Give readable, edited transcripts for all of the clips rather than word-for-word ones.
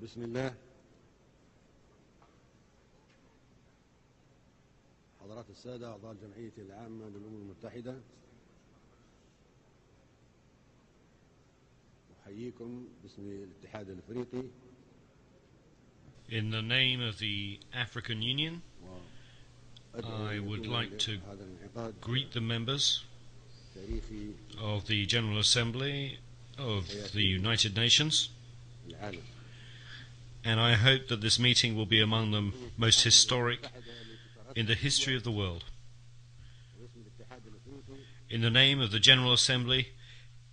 بسم الله. حضرات السادة أعضاء الجمعية العامة للأمم المتحدة، أحييكم باسم الاتحاد الأفريقي. In the name of the African Union, I would like to greet the members of the General Assembly of the United Nations, and I hope that this meeting will be among the most historic in the history of the world. In the name of the General Assembly,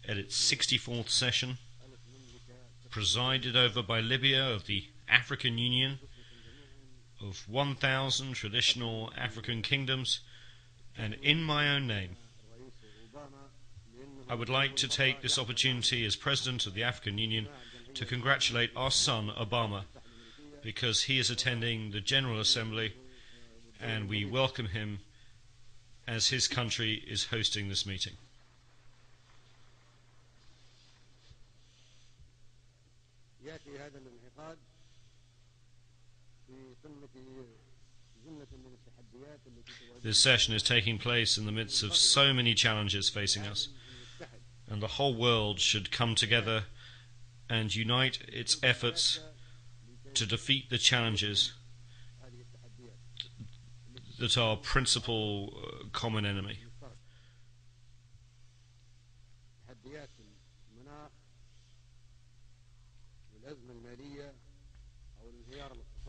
at its 64th session, presided over by Libya of the African Union, of 1,000 traditional African kingdoms, and in my own name, I would like to take this opportunity as President of the African Union to congratulate our son Obama, because he is attending the General Assembly and we welcome him as his country is hosting this meeting. This session is taking place in the midst of so many challenges facing us, and the whole world should come together and unite its efforts to defeat the challenges that are our principal common enemy.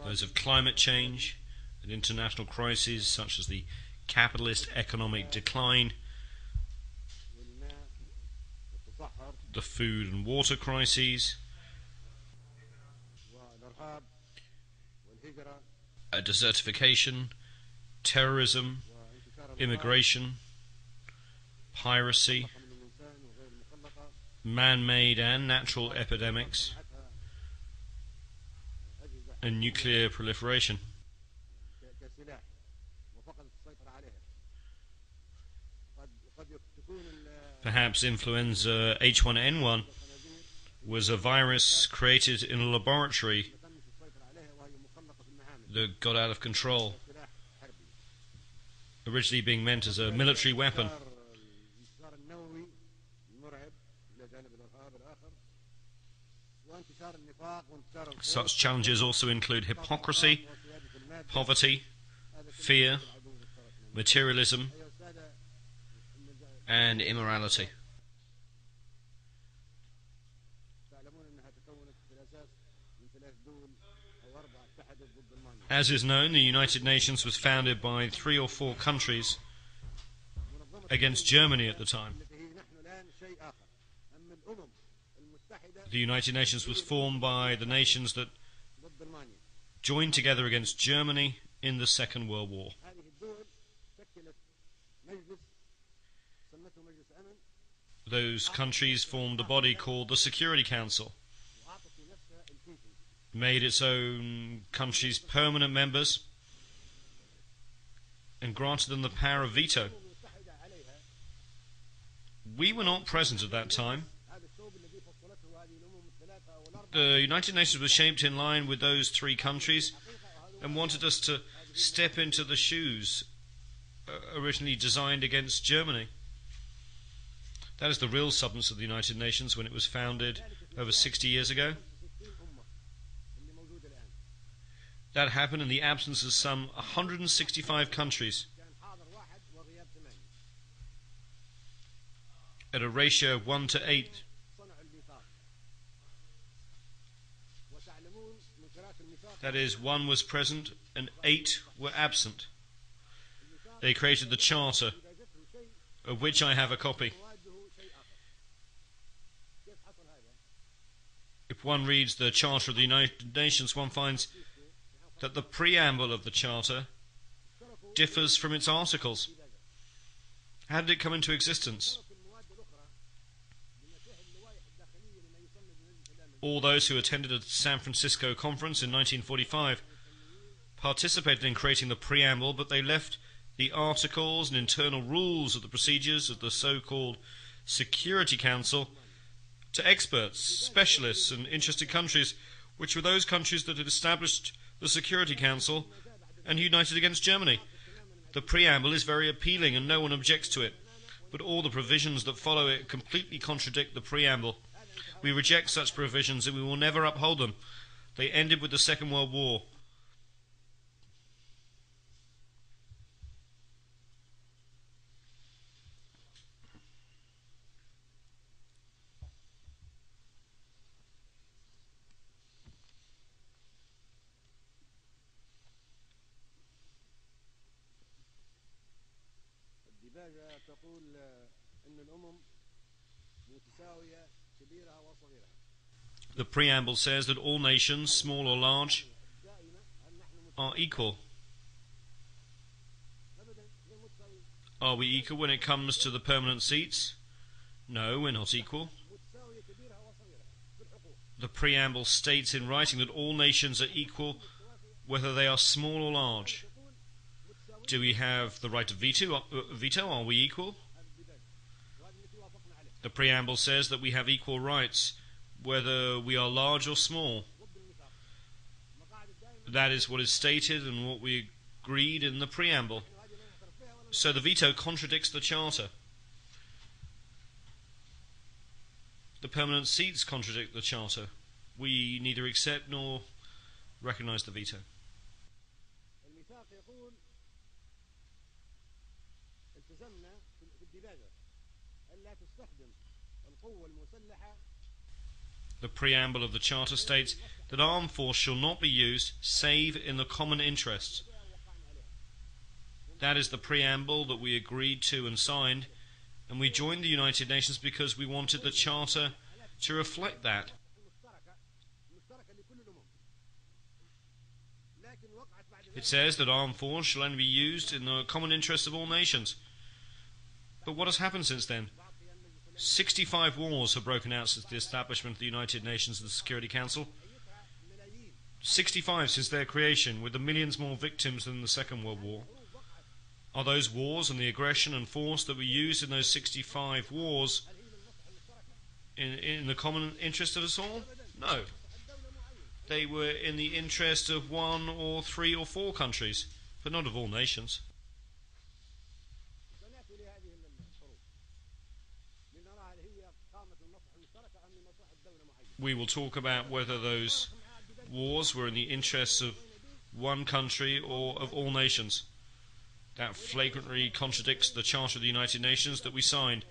Those of climate change and international crises such as the capitalist economic decline, the food and water crises, desertification, terrorism, immigration, piracy, man-made and natural epidemics, and nuclear proliferation. Perhaps influenza H1N1 was a virus created in a laboratory that got out of control, originally being meant as a military weapon. Such challenges also include hypocrisy, poverty, fear, materialism, and immorality. As is known, the United Nations was founded by 3 or 4 countries against Germany at the time. The United Nations was formed by the nations that joined together against Germany in the Second World War. Those countries formed a body called the Security Council, made its own countries permanent members, and granted them the power of veto. We were not present at that time. The United Nations was shaped in line with those 3 countries and wanted us to step into the shoes originally designed against Germany. That is the real substance of the United Nations when it was founded over 60 years ago. That happened in the absence of some 165 countries, at a ratio of 1 to 8. That is, 1 was present and 8 were absent. They created the Charter, of which I have a copy. If one reads the Charter of the United Nations, one finds that the preamble of the Charter differs from its articles. How did it come into existence? All those who attended a San Francisco conference in 1945 participated in creating the preamble, but they left the articles and internal rules of the procedures of the so-called Security Council to experts, specialists and interested countries, which were those countries that had established the Security Council and united against Germany. The preamble is very appealing and no one objects to it, but all the provisions that follow it completely contradict the preamble. We reject such provisions and we will never uphold them. They ended with the Second World War. الديباجة تقول أن الأمم متساوية كبيرها وصغيرها. The preamble says that all nations, small or large, are equal. Are we equal when it comes to the permanent seats? No, we're not equal. The preamble states in writing that all nations are equal whether they are small or large. Do we have the right to veto? Are we equal? The preamble says that we have equal rights whether we are large or small. That is what is stated and what we agreed in the preamble. So the veto contradicts the Charter. The permanent seats contradict the Charter. We neither accept nor recognize the veto. The preamble of the Charter states that armed force shall not be used save in the common interest. That is the preamble that we agreed to and signed, and we joined the United Nations because we wanted the Charter to reflect that. It says that armed force shall only be used in the common interest of all nations. But what has happened since then? 65 wars have broken out since the establishment of the United Nations and the Security Council. 65 since their creation, with the millions more victims than the Second World War. Are those wars and the aggression and force that were used in those 65 wars in the common interest of us all? No. They were in the interest of 1 or 3 or 4 countries, but not of all nations. We will talk about whether those wars were in the interests of one country or of all nations. That flagrantly contradicts the Charter of the United Nations that we signed,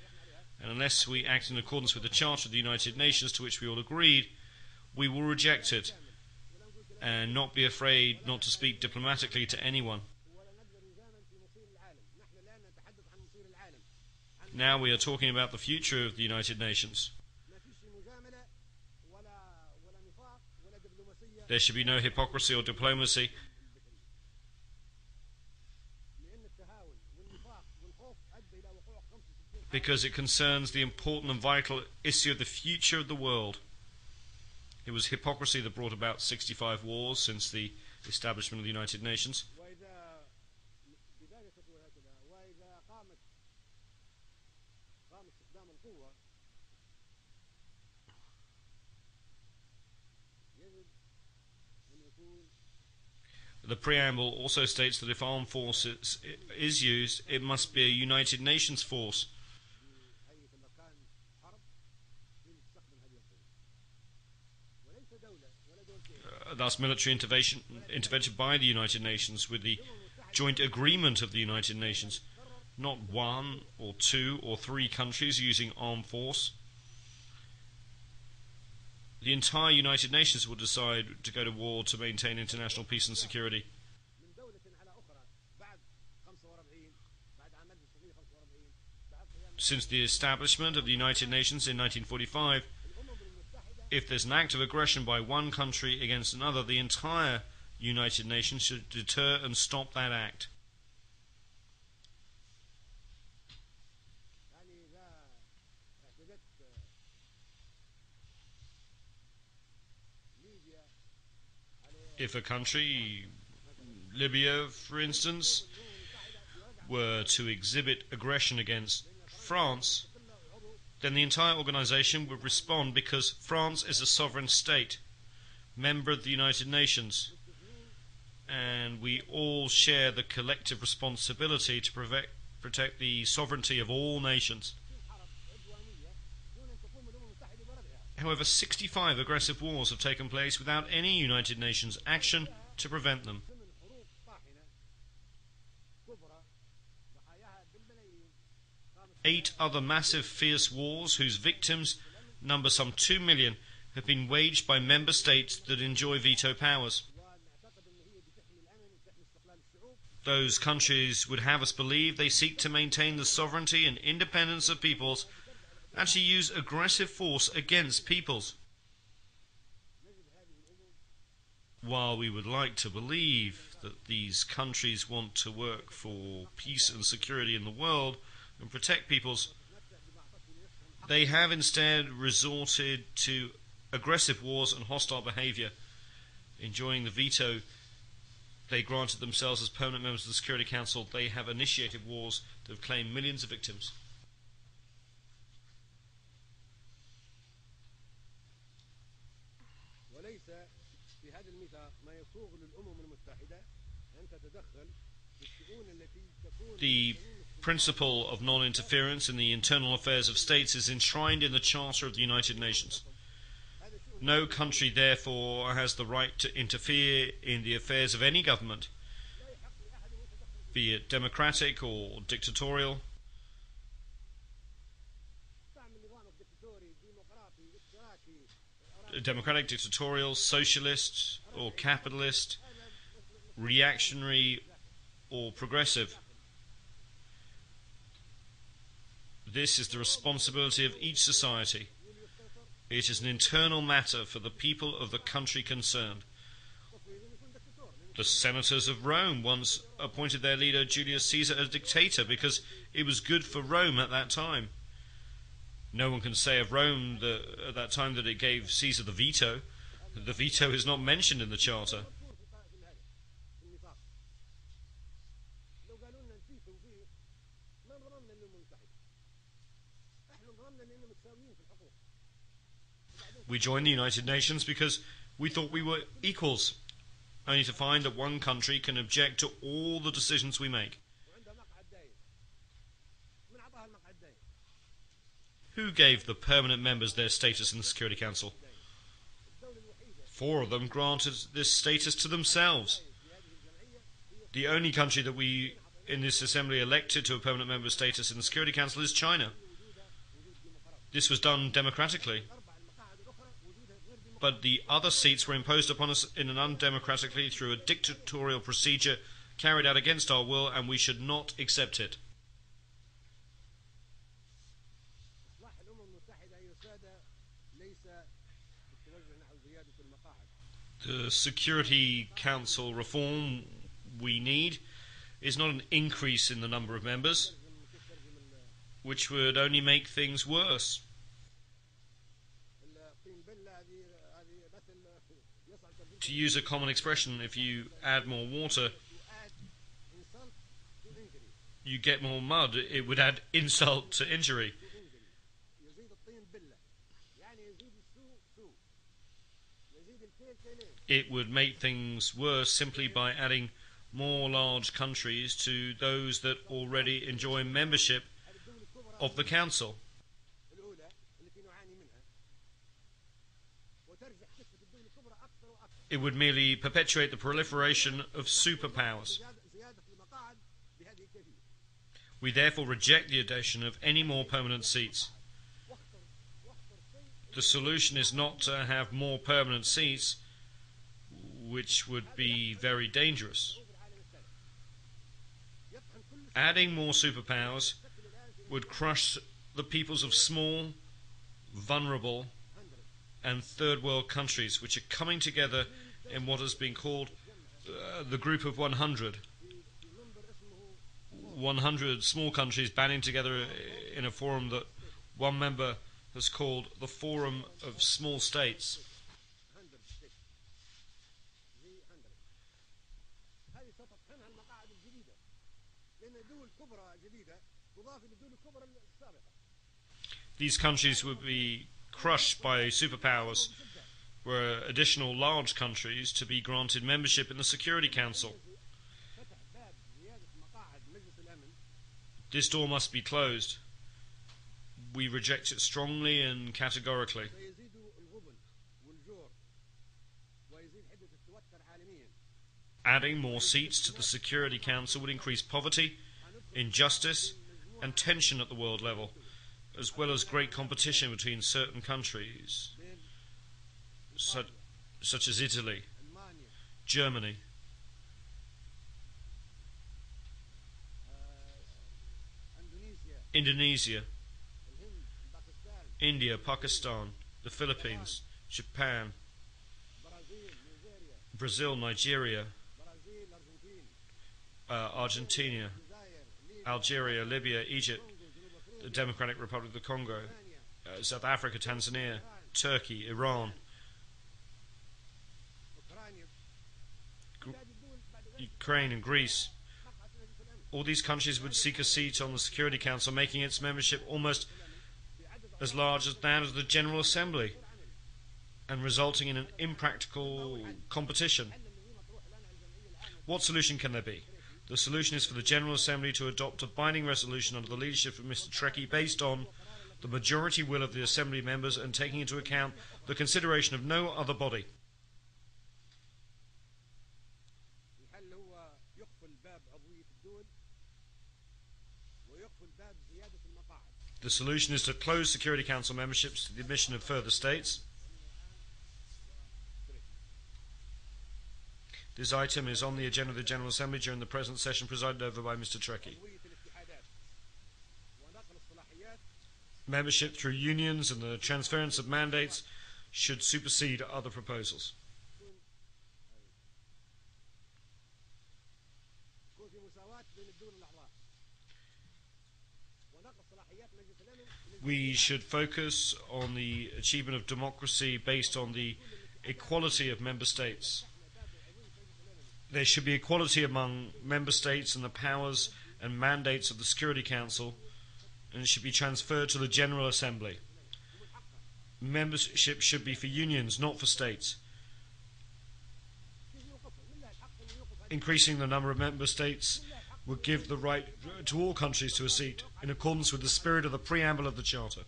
and unless we act in accordance with the Charter of the United Nations to which we all agreed, we will reject it and not be afraid not to speak diplomatically to anyone. Now we are talking about the future of the United Nations. There should be no hypocrisy or diplomacy. Because it concerns the important and vital issue of the future of the world. It was hypocrisy that brought about 65 wars since the establishment of the United Nations. The preamble also states that if armed force is used, it must be a United Nations force. Thus military intervention by the United Nations with the joint agreement of the United Nations, not 1 or 2 or 3 countries using armed force. The entire United Nations will decide to go to war to maintain international peace and security. Since the establishment of the United Nations in 1945, if there's an act of aggression by one country against another, the entire United Nations should deter and stop that act. If a country, Libya for instance, were to exhibit aggression against France, then the entire organization would respond because France is a sovereign state. member of the United Nations, and we all share the collective responsibility to protect the sovereignty of all nations. However, 65 aggressive wars have taken place without any United Nations action to prevent them. 8 other massive fierce wars whose victims number some 2 million have been waged by member states that enjoy veto powers. Those countries would have us believe they seek to maintain the sovereignty and independence of peoples and to use aggressive force against peoples. While we would like to believe that these countries want to work for peace and security in the world and protect peoples, they have instead resorted to aggressive wars and hostile behavior, enjoying the veto they granted themselves as permanent members of the Security Council. They have initiated wars that have claimed millions of victims. The principle of non-interference in the internal affairs of states is enshrined in the Charter of the United Nations. No country, therefore, has the right to interfere in the affairs of any government, be it democratic or dictatorial. Democratic, dictatorial, socialist or capitalist, reactionary or progressive. This is the responsibility of each society. It is an internal matter for the people of the country concerned. The senators of Rome once appointed their leader Julius Caesar a dictator because it was good for Rome at that time. No one can say of Rome at that time that it gave Caesar the veto. The veto is not mentioned in the Charter. We joined the United Nations because we thought we were equals, only to find that one country can object to all the decisions we make. Who gave the permanent members their status in the Security Council? 4 of them granted this status to themselves. The only country that we in this assembly elected to a permanent member status in the Security Council is China. This was done democratically. But the other seats were imposed upon us in an undemocratically through a dictatorial procedure carried out against our will, and we should not accept it. The Security Council reform we need is not an increase in the number of members, which would only make things worse. To use a common expression, if you add more water, you get more mud. It would add insult to injury. It would make things worse simply by adding more large countries to those that already enjoy membership of the Council. It would merely perpetuate the proliferation of superpowers. We therefore reject the addition of any more permanent seats. The solution is not to have more permanent seats, which would be very dangerous. Adding more superpowers would crush the peoples of small, vulnerable, and third world countries, which are coming together in what has been called the Group of 100. 100 small countries banding together in a forum that one member has called the Forum of Small States. These countries would be crushed by superpowers were additional large countries to be granted membership in the Security Council. This door must be closed. We reject it strongly and categorically. Adding more seats to the Security Council would increase poverty, injustice, and tension at the world level, as well as great competition between certain countries, such as Italy, Germany, Indonesia, India, Pakistan, the Philippines, Japan, Brazil, Nigeria, Argentina, Algeria, Libya, Egypt, the Democratic Republic of the Congo, South Africa, Tanzania, Turkey, Iran, Ukraine and Greece. All these countries would seek a seat on the Security Council, making its membership almost as large as that of the General Assembly, and resulting in an impractical competition. What solution can there be? The solution is for the General Assembly to adopt a binding resolution under the leadership of Mr. Trekkie based on the majority will of the Assembly members and taking into account the consideration of no other body. The solution is to close Security Council memberships to the admission of further states. This item is on the agenda of the General Assembly during the present session presided over by Mr. Trekkie. Membership through unions and the transference of mandates should supersede other proposals. We should focus on the achievement of democracy based on the equality of member states. There should be equality among member states and the powers and mandates of the Security Council, and it should be transferred to the General Assembly. Membership should be for unions, not for states. Increasing the number of member states would give the right to all countries to a seat, in accordance with the spirit of the preamble of the Charter.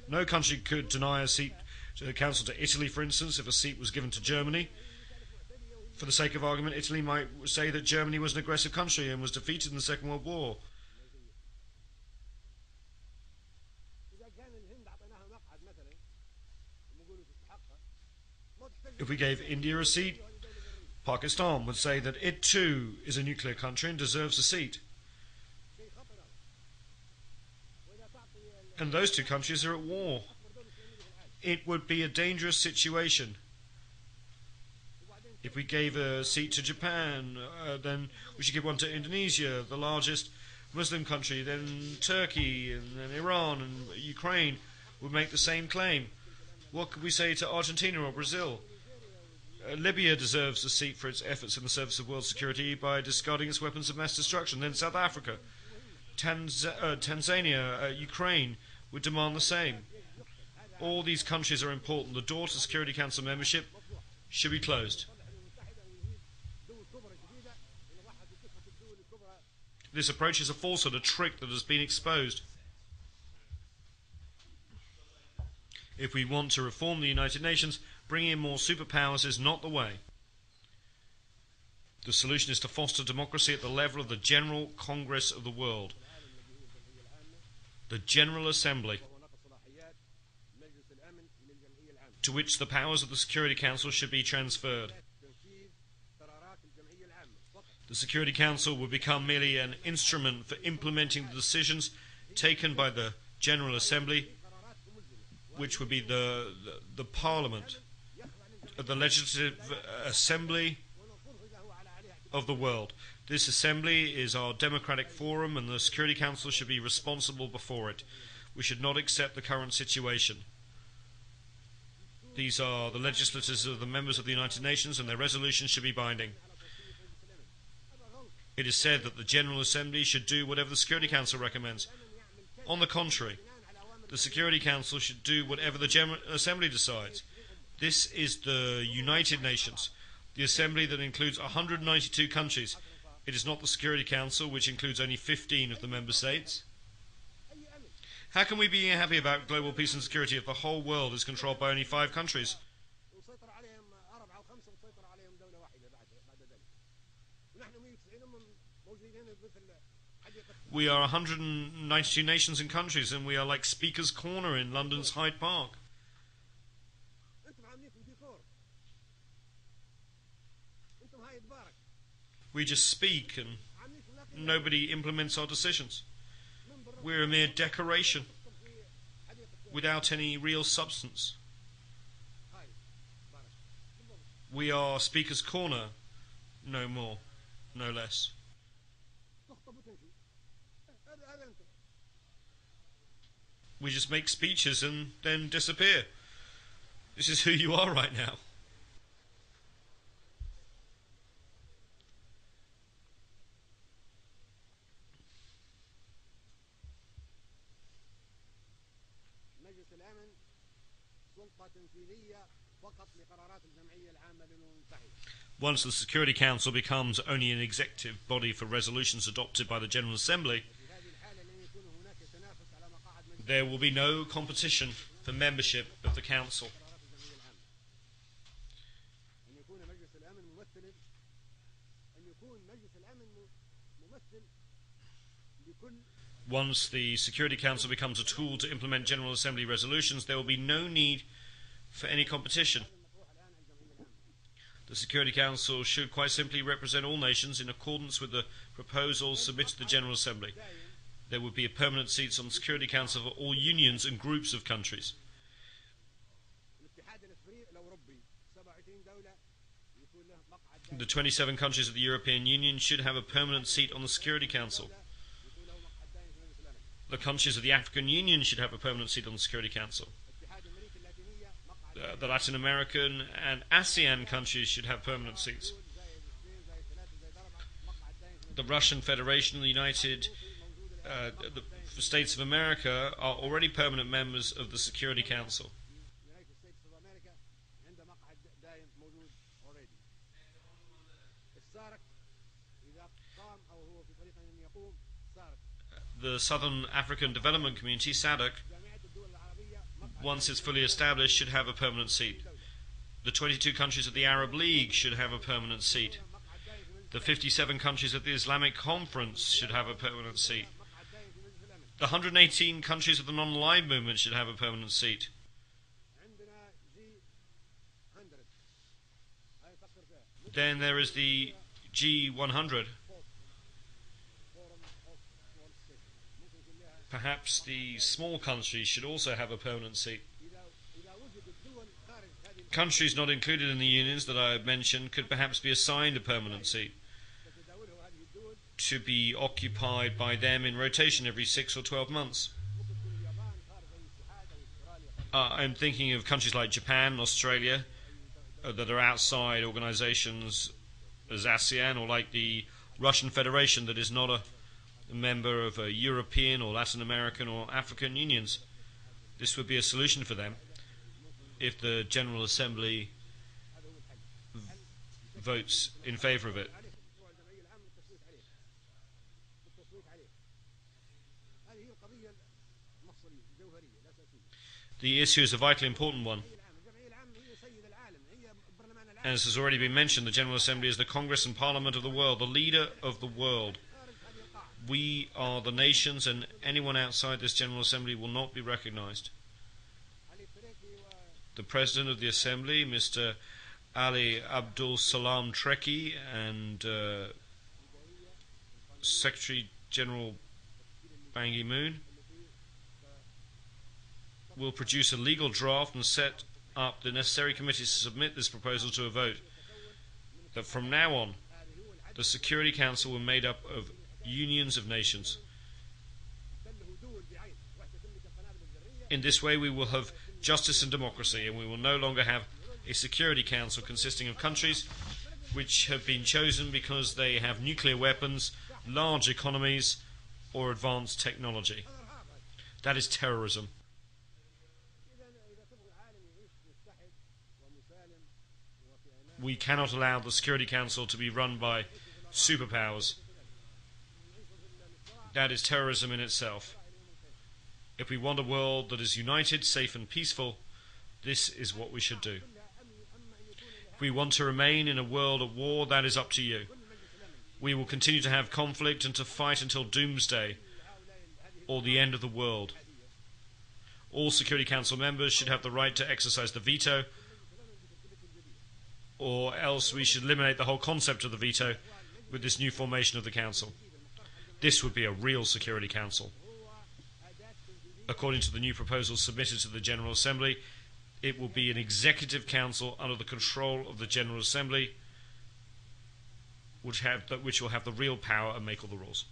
No country could deny a seat to the Council to Italy, for instance, if a seat was given to Germany. For the sake of argument, Italy might say that Germany was an aggressive country and was defeated in the Second World War. If we gave India a seat, Pakistan would say that it too is a nuclear country and deserves a seat. And those two countries are at war. It would be a dangerous situation. If we gave a seat to Japan, then we should give one to Indonesia, the largest Muslim country, then Turkey, and then Iran and Ukraine would make the same claim. What could we say to Argentina or Brazil? Libya deserves a seat for its efforts in the service of world security by discarding its weapons of mass destruction. Then South Africa, Tanzania, Ukraine would demand the same. All these countries are important. The door to Security Council membership should be closed. This approach is a falsehood, a trick that has been exposed. If we want to reform the United Nations, bringing in more superpowers is not the way. The solution is to foster democracy at the level of the General Congress of the world, the General Assembly, to which the powers of the Security Council should be transferred. The Security Council will become merely an instrument for implementing the decisions taken by the General Assembly, which would be the Parliament, the Legislative Assembly of the world. This assembly is our democratic forum, and the Security Council should be responsible before it. We should not accept the current situation. These are the legislators of the members of the United Nations, and their resolutions should be binding. It is said that the General Assembly should do whatever the Security Council recommends. On the contrary, the Security Council should do whatever the General Assembly decides. This is the United Nations, the assembly that includes 192 countries. It is not the Security Council, which includes only 15 of the member states. How can we be happy about global peace and security if the whole world is controlled by only 5 countries? We are 192 nations and countries, and we are like Speaker's Corner in London's Hyde Park. We just speak and nobody implements our decisions. We're a mere decoration without any real substance. We are Speaker's Corner, no more, no less. We just make speeches and then disappear. This is who you are right now. Once the Security Council becomes only an executive body for resolutions adopted by the General Assembly, there will be no competition for membership of the Council. Once the Security Council becomes a tool to implement General Assembly resolutions, there will be no need for any competition. The Security Council should quite simply represent all nations in accordance with the proposals submitted to the General Assembly. There would be permanent seats on the Security Council for all unions and groups of countries. The 27 countries of the European Union should have a permanent seat on the Security Council. The countries of the African Union should have a permanent seat on the Security Council. The Latin American and ASEAN countries should have permanent seats. The Russian Federation and the United States of America are already permanent members of the Security Council. The Southern African Development Community, SADC, once it's fully established, should have a permanent seat. The 22 countries of the Arab League should have a permanent seat. The 57 countries of the Islamic Conference should have a permanent seat. The 118 countries of the non-aligned movement should have a permanent seat. Then there is the G100. Perhaps the small countries should also have a permanent seat. Countries not included in the unions that I have mentioned could perhaps be assigned a permanent seat to be occupied by them in rotation every 6 or 12 months. I'm thinking of countries like Japan and Australia that are outside organizations as ASEAN, or like the Russian Federation that is not a member of European or Latin American or African unions. This would be a solution for them if the General Assembly votes in favor of it. The issue is a vitally important one. As has already been mentioned, the General Assembly is the Congress and Parliament of the world, the leader of the world. We are the nations, and anyone outside this General Assembly will not be recognized. The President of the Assembly, Mr. Ali Abdul Salam Treki, and Secretary General Ban Ki-moon will produce a legal draft and set up the necessary committees to submit this proposal to a vote. That from now on, the Security Council will be made up of unions of nations. In this way we will have justice and democracy, and we will no longer have a Security Council consisting of countries which have been chosen because they have nuclear weapons, large economies, or advanced technology. That is terrorism. We cannot allow the Security Council to be run by superpowers. That is terrorism in itself. If we want a world that is united, safe and peaceful, this is what we should do. If we want to remain in a world of war, that is up to you. We will continue to have conflict and to fight until doomsday or the end of the world. All Security Council members should have the right to exercise the veto, or else we should eliminate the whole concept of the veto with this new formation of the Council. This would be a real Security Council. According to the new proposals submitted to the General Assembly, it will be an executive council under the control of the General Assembly, which will have the real power and make all the rules.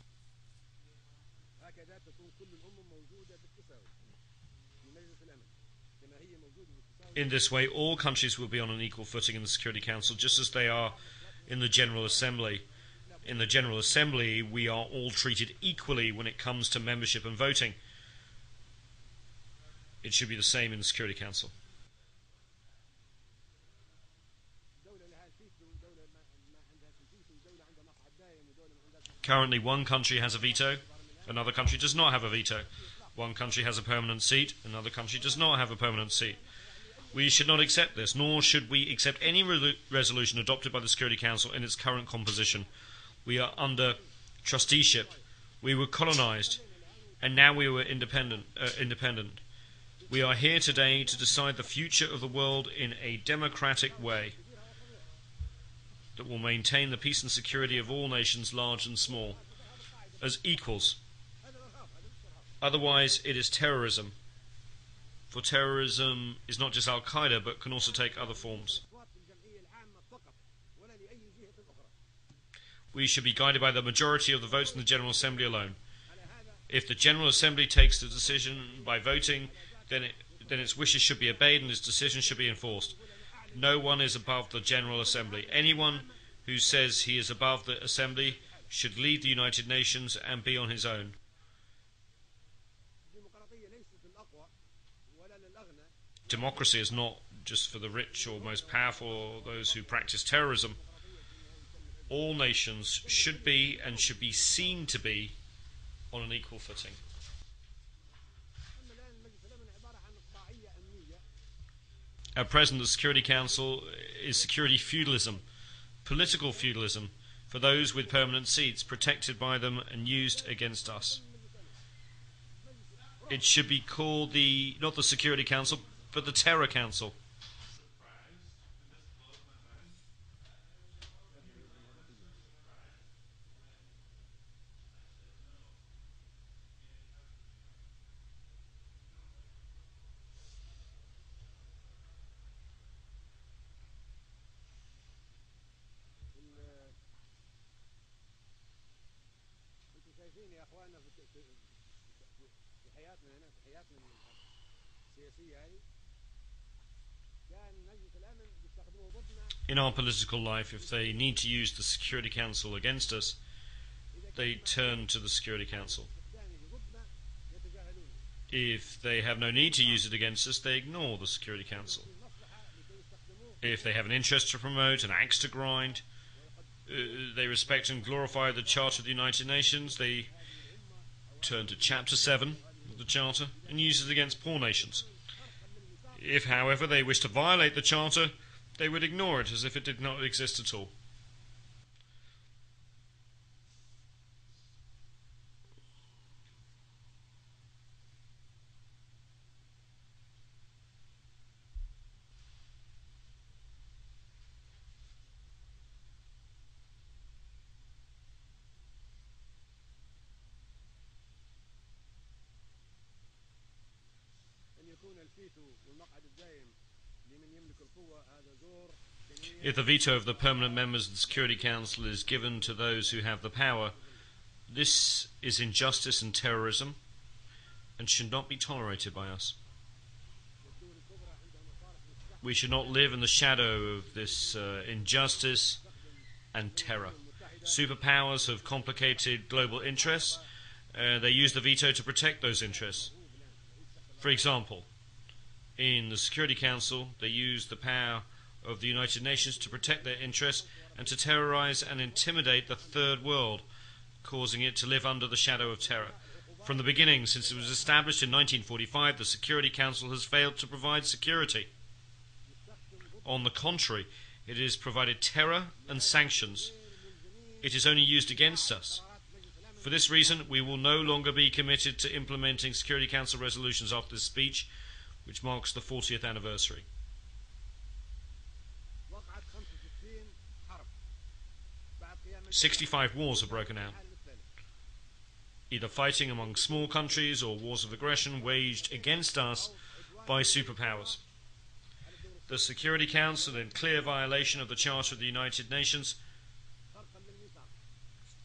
In this way, all countries will be on an equal footing in the Security Council, just as they are in the General Assembly. In the General Assembly, we are all treated equally when it comes to membership and voting. It should be the same in the Security Council. Currently, one country has a veto, another country does not have a veto. One country has a permanent seat, another country does not have a permanent seat. We should not accept this, nor should we accept any resolution adopted by the Security Council in its current composition. We are under trusteeship. We were colonized, and now we were independent. We are here today to decide the future of the world in a democratic way that will maintain the peace and security of all nations, large and small, as equals. Otherwise, it is terrorism. For terrorism is not just al-Qaeda, but can also take other forms. We should be guided by the majority of the votes in the General Assembly alone. If the General Assembly takes the decision by voting, then its wishes should be obeyed and its decision should be enforced. No one is above the General Assembly. Anyone who says he is above the Assembly should leave the United Nations and be on his own. Democracy is not just for the rich or most powerful or those who practice terrorism. All nations should be and should be seen to be on an equal footing. At present, the Security Council is security feudalism, political feudalism, for those with permanent seats, protected by them and used against us. It should be called not the Security Council, but the Terror Council. In our political life, if they need to use the Security Council against us, they turn to the Security Council. If they have no need to use it against us, they ignore the Security Council. If they have an interest to promote, an axe to grind, they respect and glorify the Charter of the United Nations, they turn to Chapter 7 of the Charter and use it against poor nations. If, however, they wish to violate the Charter, they would ignore it as if it did not exist at all. If the veto of the permanent members of the Security Council is given to those who have the power, this is injustice and terrorism and should not be tolerated by us. We should not live in the shadow of this injustice and terror. Superpowers have complicated global interests. They use the veto to protect those interests. For example, in the Security Council, they use the power of the United Nations to protect their interests and to terrorize and intimidate the third world, causing it to live under the shadow of terror. From the beginning, since it was established in 1945, the Security Council has failed to provide security. On the contrary, it has provided terror and sanctions. It is only used against us. For this reason, we will no longer be committed to implementing Security Council resolutions after this speech, which marks the 40th anniversary. 65 wars have broken out, either fighting among small countries or wars of aggression waged against us by superpowers. The Security Council, in clear violation of the Charter of the United Nations,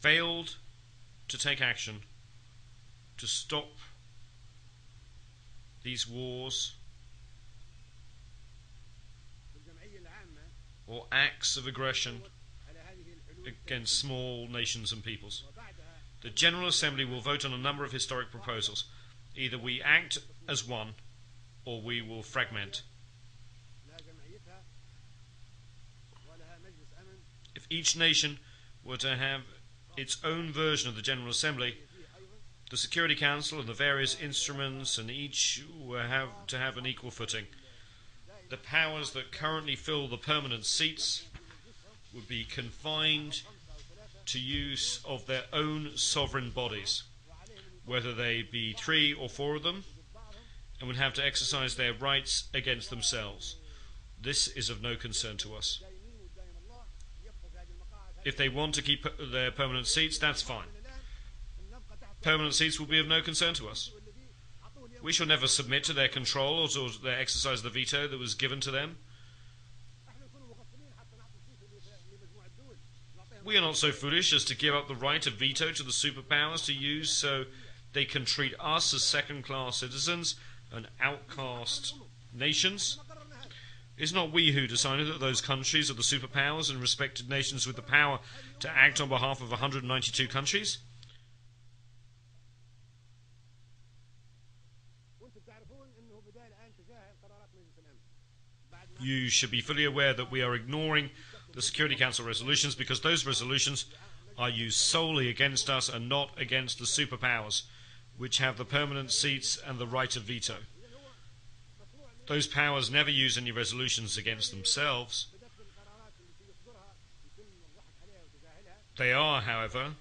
failed to take action to stop these wars or acts of aggression against small nations and peoples. The General Assembly will vote on a number of historic proposals. Either we act as one, or we will fragment. If each nation were to have its own version of the General Assembly, the Security Council and the various instruments and each will have to have an equal footing. The powers that currently fill the permanent seats would be confined to use of their own sovereign bodies, whether they be 3 or 4 of them, and would have to exercise their rights against themselves. This is of no concern to us. If they want to keep their permanent seats, that's fine. Permanent seats will be of no concern to us. We shall never submit to their control or to their exercise of the veto that was given to them. We are not so foolish as to give up the right of veto to the superpowers to use so they can treat us as second-class citizens and outcast nations. It is not we who decided that those countries are the superpowers and respected nations with the power to act on behalf of 192 countries. You should be fully aware that we are ignoring the Security Council resolutions because those resolutions are used solely against us and not against the superpowers, which have the permanent seats and the right of veto. Those powers never use any resolutions against themselves. They are, however,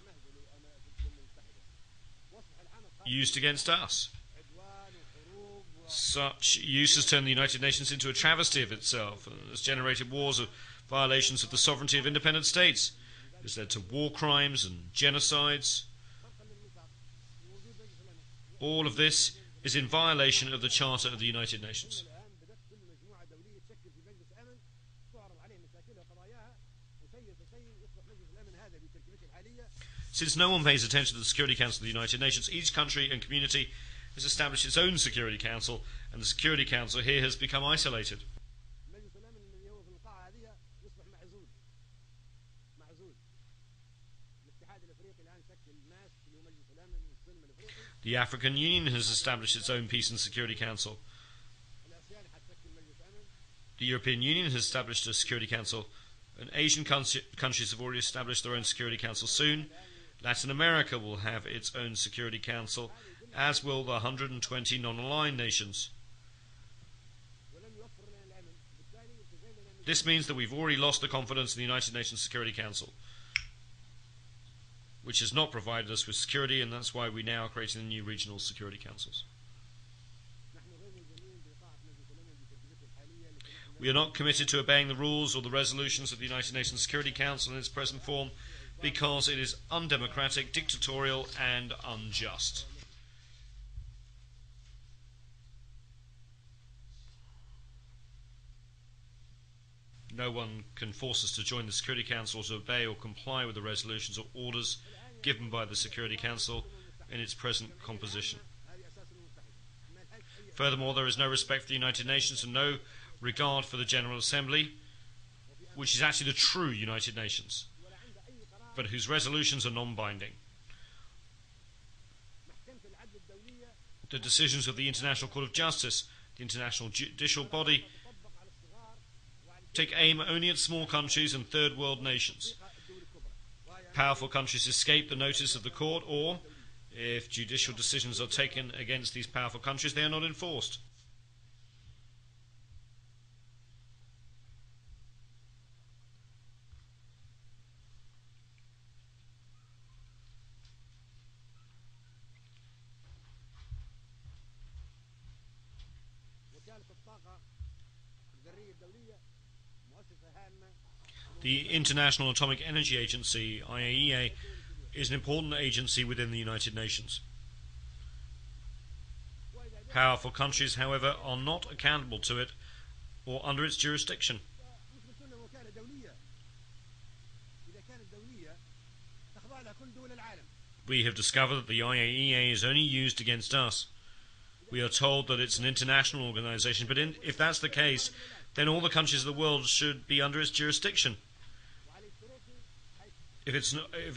used against us. Such use has turned the United Nations into a travesty of itself and has generated wars of violations of the sovereignty of independent states. It has led to war crimes and genocides. All of this is in violation of the Charter of the United Nations. Since no one pays attention to the Security Council of the United Nations, each country and community has established its own Security Council, and the Security Council here has become isolated. The African Union has established its own Peace and Security Council. The European Union has established a Security Council, and Asian countries have already established their own Security Council soon. Latin America will have its own Security Council, as will the 120 non-aligned nations. This means that we've already lost the confidence in the United Nations Security Council, which has not provided us with security, and that's why we now are creating the new regional security councils. We are not committed to obeying the rules or the resolutions of the United Nations Security Council in its present form because it is undemocratic, dictatorial, and unjust. No one can force us to join the Security Council or to obey or comply with the resolutions or orders given by the Security Council in its present composition. Furthermore, there is no respect for the United Nations and no regard for the General Assembly, which is actually the true United Nations, but whose resolutions are non-binding. The decisions of the International Court of Justice, the international judicial body, take aim only at small countries and third world nations. Powerful countries escape the notice of the court, or, if judicial decisions are taken against these powerful countries, they are not enforced. The International Atomic Energy Agency, IAEA, is an important agency within the United Nations. Powerful countries, however, are not accountable to it or under its jurisdiction. We have discovered that the IAEA is only used against us. We are told that it's an international organization, but if that's the case, then all the countries of the world should be under its jurisdiction. If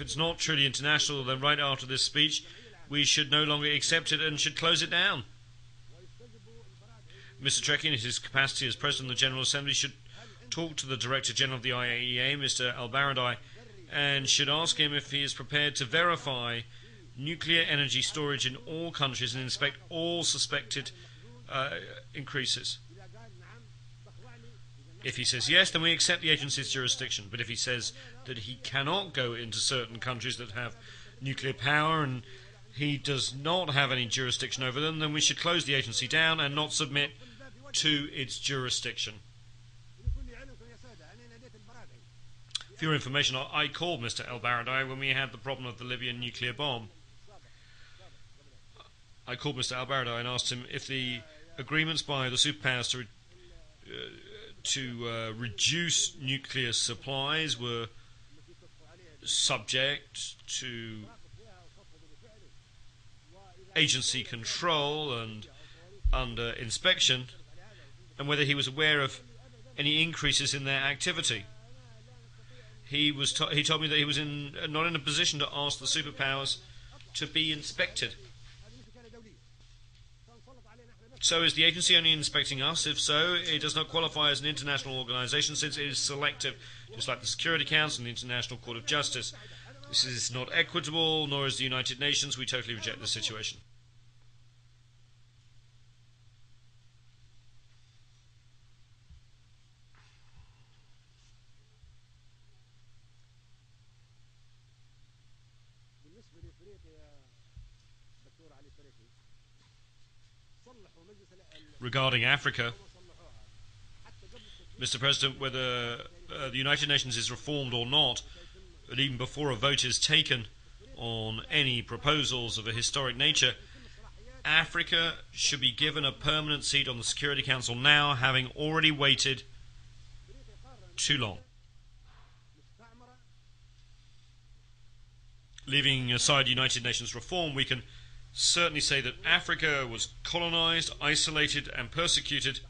it's not truly international, then right after this speech, we should no longer accept it and should close it down. Mr. Trekkie, in his capacity as President of the General Assembly, should talk to the Director General of the IAEA, Mr. al-Baradei, and should ask him if he is prepared to verify nuclear energy storage in all countries and inspect all suspected increases. If he says yes, then we accept the agency's jurisdiction. But if he says that he cannot go into certain countries that have nuclear power and he does not have any jurisdiction over them, then we should close the agency down and not submit to its jurisdiction. For your information, I called Mr. al-Baradei when we had the problem of the Libyan nuclear bomb. I called Mr. al-Baradei and asked him if the agreements by the superpowers to reduce nuclear supplies were subject to agency control and under inspection, and whether he was aware of any increases in their activity. He told me that he was not in a position to ask the superpowers to be inspected. So is the agency only inspecting us? If so, it does not qualify as an international organisation since it is selective, just like the Security Council and the International Court of Justice. This is not equitable, nor is the United Nations. We totally reject this situation. Regarding Africa, Mr. President, whether the United Nations is reformed or not, but even before a vote is taken on any proposals of a historic nature, Africa should be given a permanent seat on the Security Council now, having already waited too long. Leaving aside United Nations reform, we can certainly say that Africa was colonized, isolated and persecuted,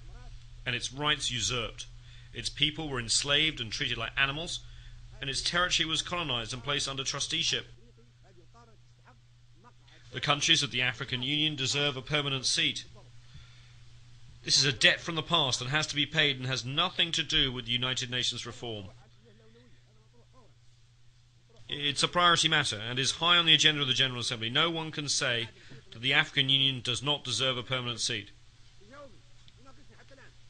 and its rights usurped. Its people were enslaved and treated like animals, and its territory was colonized and placed under trusteeship. The countries of the African Union deserve a permanent seat. This is a debt from the past and has to be paid and has nothing to do with the United Nations reform. It's a priority matter and is high on the agenda of the General Assembly. No one can say that the African Union does not deserve a permanent seat.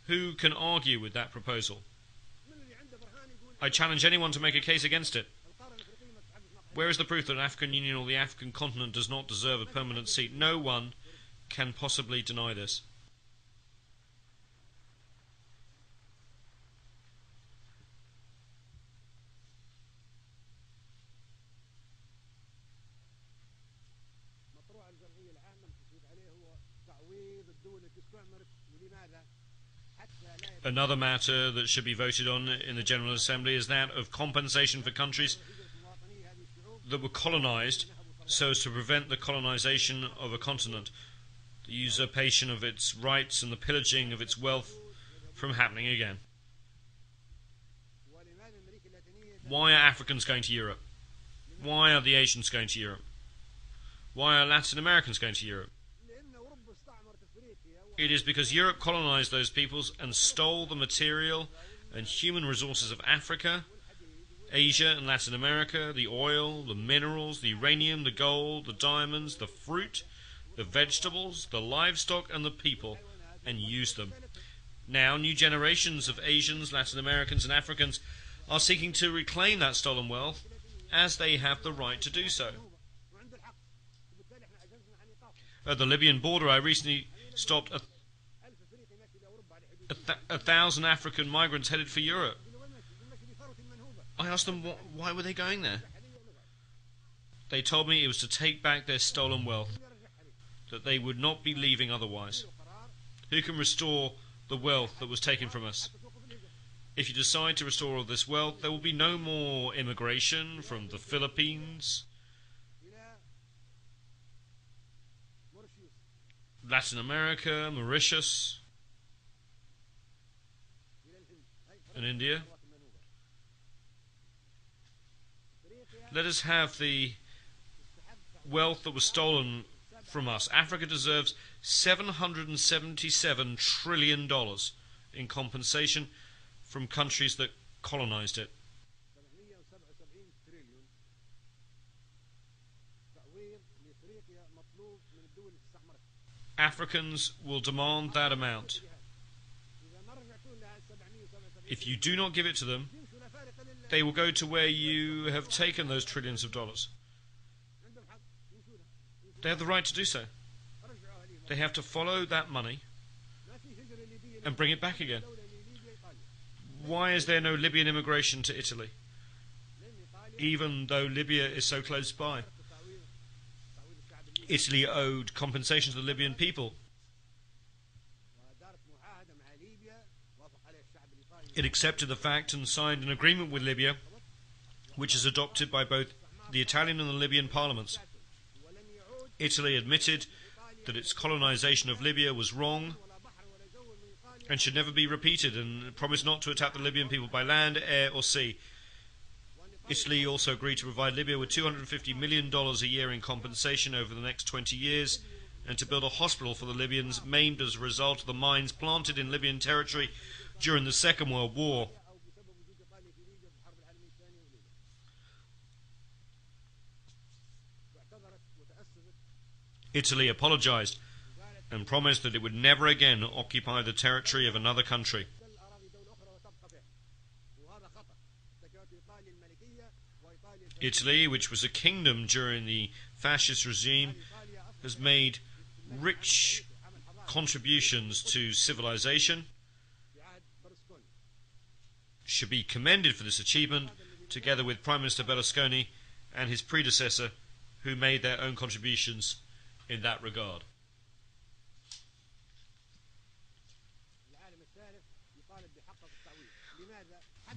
Who can argue with that proposal? I challenge anyone to make a case against it. Where is the proof that the African Union or the African continent does not deserve a permanent seat? No one can possibly deny this. Another matter that should be voted on in the General Assembly is that of compensation for countries that were colonized so as to prevent the colonization of a continent, the usurpation of its rights and the pillaging of its wealth from happening again. Why are Africans going to Europe? Why are the Asians going to Europe? Why are Latin Americans going to Europe? It is because Europe colonized those peoples and stole the material and human resources of Africa, Asia and Latin America, the oil, the minerals, the uranium, the gold, the diamonds, the fruit, the vegetables, the livestock and the people, and use them. Now, new generations of Asians, Latin Americans and Africans are seeking to reclaim that stolen wealth, as they have the right to do so. At the Libyan border, I recently stopped 1,000 African migrants headed for Europe. I asked them why were they going there. They told me it was to take back their stolen wealth, that they would not be leaving otherwise. Who can restore the wealth that was taken from us? If you decide to restore all this wealth, there will be no more immigration from the Philippines, Latin America, Mauritius, and India. Let us have the wealth that was stolen from us. Africa deserves $777 trillion in compensation from countries that colonized it. Africans will demand that amount. If you do not give it to them, they will go to where you have taken those trillions of dollars. They have the right to do so. They have to follow that money and bring it back again. Why is there no Libyan immigration to Italy, even though Libya is so close by? Italy owed compensation to the Libyan people. It accepted the fact and signed an agreement with Libya, which is adopted by both the Italian and the Libyan parliaments. Italy admitted that its colonization of Libya was wrong and should never be repeated, and promised not to attack the Libyan people by land, air or sea. Italy also agreed to provide Libya with $250 million a year in compensation over the next 20 years, and to build a hospital for the Libyans maimed as a result of the mines planted in Libyan territory during the Second World War. Italy apologized and promised that it would never again occupy the territory of another country. Italy, which was a kingdom during the fascist regime, has made rich contributions to civilization, should be commended for this achievement, together with Prime Minister Berlusconi and his predecessor, who made their own contributions in that regard.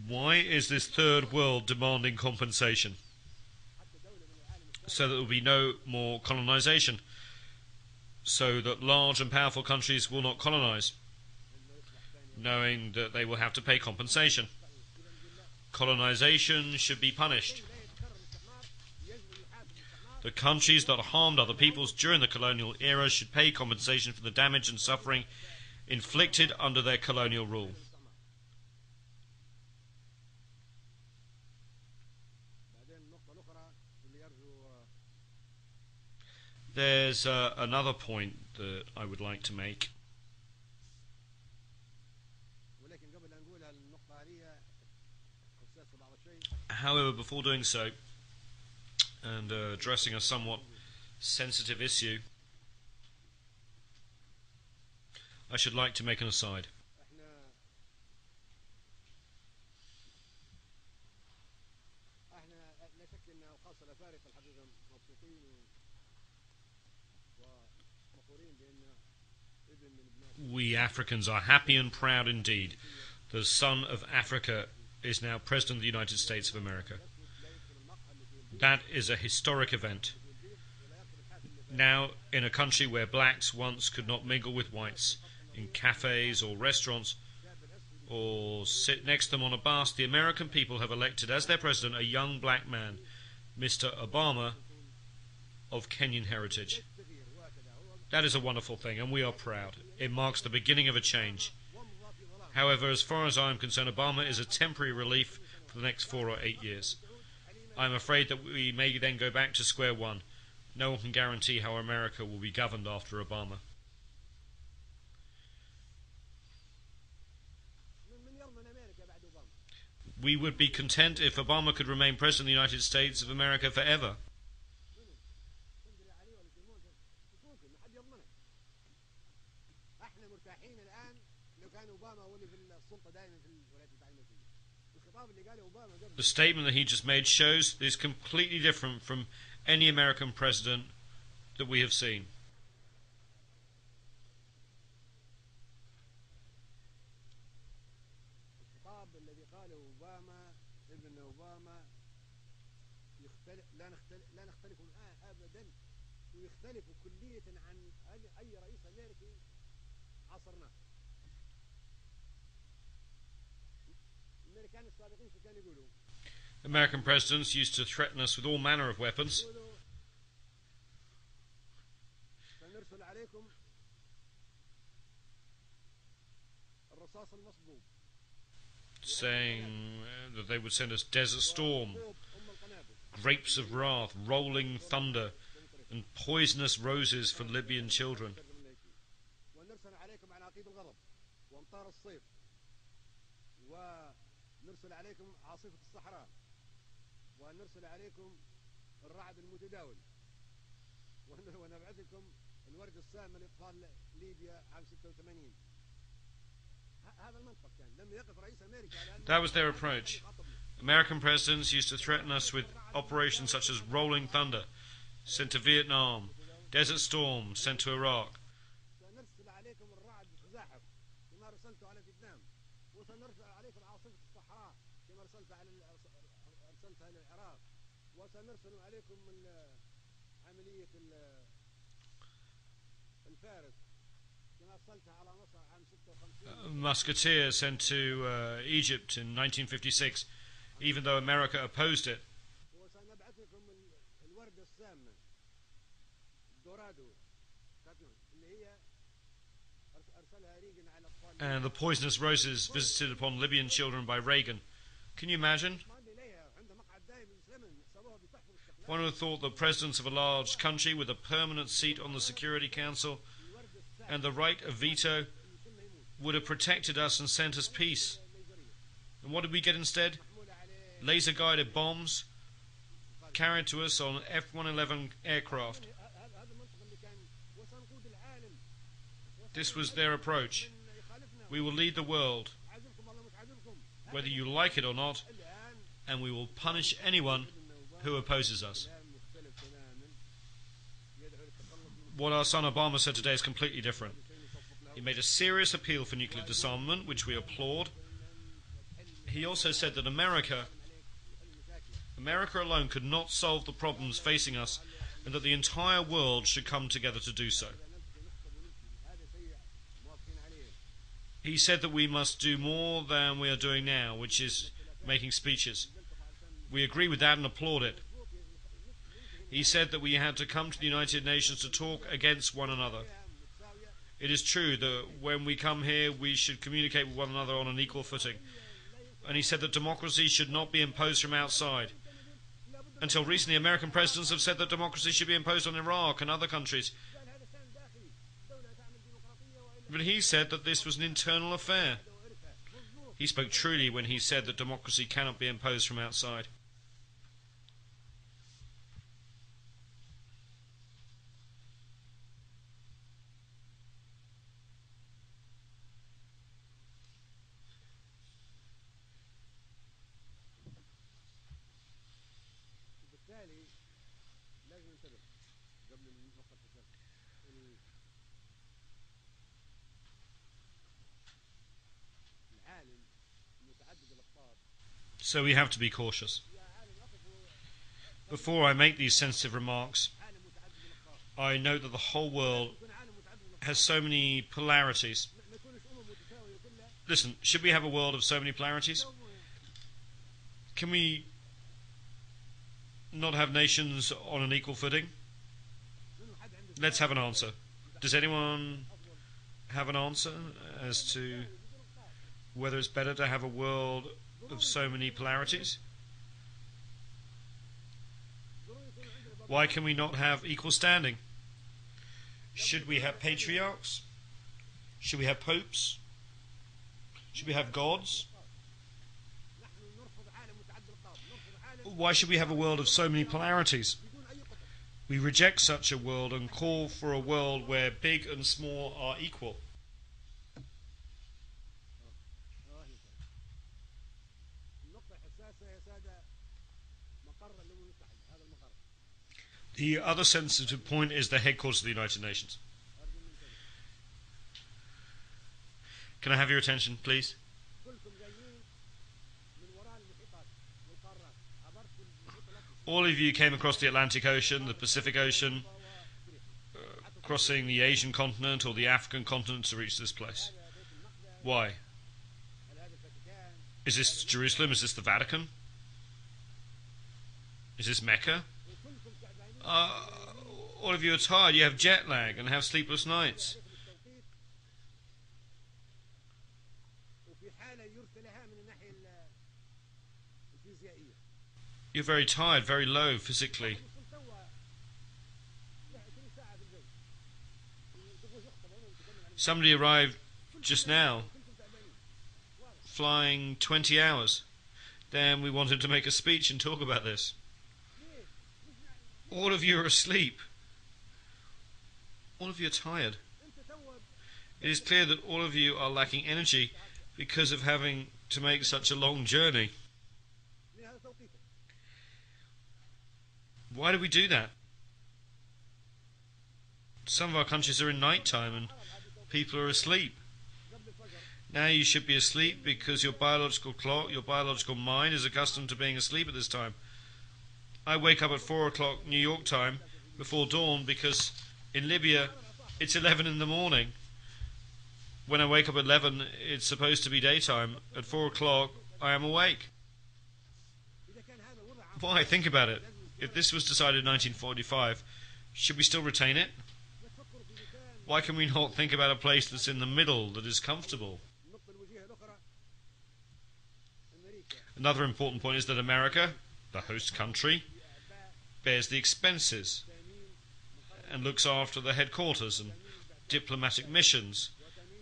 Why is this third world demanding compensation? So that there will be no more colonization, so that large and powerful countries will not colonize, knowing that they will have to pay compensation. Colonization should be punished. The countries that harmed other peoples during the colonial era should pay compensation for the damage and suffering inflicted under their colonial rule. There's another point that I would like to make. However, before doing so, and addressing a somewhat sensitive issue, I should like to make an aside. We Africans are happy and proud indeed. The son of Africa is now President of the United States of America. That is a historic event. Now, in a country where blacks once could not mingle with whites, in cafes or restaurants, or sit next to them on a bus, the American people have elected as their president a young black man, Mr. Obama, of Kenyan heritage. That is a wonderful thing, and we are proud. It marks the beginning of a change. However, as far as I am concerned, Obama is a temporary relief for the next 4 or 8 years. I am afraid that we may then go back to square one. No one can guarantee how America will be governed after Obama. We would be content if Obama could remain President of the United States of America forever. The statement that he just made shows that it's completely different from any American president that we have seen. American presidents used to threaten us with all manner of weapons, saying that they would send us Desert Storm, grapes of wrath, rolling thunder, and poisonous roses for Libyan children. That was their approach. American presidents used to threaten us with operations such as Rolling Thunder, sent to Vietnam, Desert Storm, sent to Iraq. Musketeer sent to Egypt in 1956, even though America opposed it. And the poisonous roses visited upon Libyan children by Reagan. Can you imagine? One would have thought that presidents of a large country with a permanent seat on the Security Council and the right of veto would have protected us and sent us peace. And what did we get instead? Laser-guided bombs carried to us on F-111 aircraft. This was their approach. We will lead the world, whether you like it or not, and we will punish anyone who opposes us. What our son Obama said today is completely different. He made a serious appeal for nuclear disarmament, which we applaud. He also said that America alone could not solve the problems facing us, and that the entire world should come together to do so. He said that we must do more than we are doing now, which is making speeches. We agree with that and applaud it. He said that we had to come to the United Nations to talk against one another. It is true that when we come here, we should communicate with one another on an equal footing. And he said that democracy should not be imposed from outside. Until recently, American presidents have said that democracy should be imposed on Iraq and other countries. But he said that this was an internal affair. He spoke truly when he said that democracy cannot be imposed from outside. So we have to be cautious. Before I make these sensitive remarks, I note that the whole world has so many polarities. Listen, should we have a world of so many polarities? Can we not have nations on an equal footing? Let's have an answer. Does anyone have an answer as to whether it's better to have a world of so many polarities. Why can we not have equal standing? Should we have patriarchs? Should we have popes? Should we have gods? Why should we have a world of so many polarities? We reject such a world and call for a world where big and small are equal. The other sensitive point is the headquarters of the United Nations. Can I have your attention, please? All of you came across the Atlantic Ocean, the Pacific Ocean, crossing the Asian continent or the African continent to reach this place. Why? Is this Jerusalem? Is this the Vatican? Is this Mecca? All of you are tired, you have jet lag and have sleepless nights. You're very tired, very low physically. Somebody arrived just now, flying 20 hours. Then we wanted to make a speech and talk about this. All of you are asleep. All of you are tired. It is clear that all of you are lacking energy because of having to make such a long journey. Why do we do that? Some of our countries are in night time and people are asleep. Now you should be asleep because your biological clock, your biological mind is accustomed to being asleep at this time. I wake up at 4 o'clock New York time before dawn because in Libya it's 11 in the morning. When I wake up at 11 it's supposed to be daytime. At 4 o'clock I am awake. Why? Think about it. If this was decided in 1945, should we still retain it? Why can we not think about a place that's in the middle, that is comfortable? Another important point is that America, the host country, bears the expenses and looks after the headquarters and diplomatic missions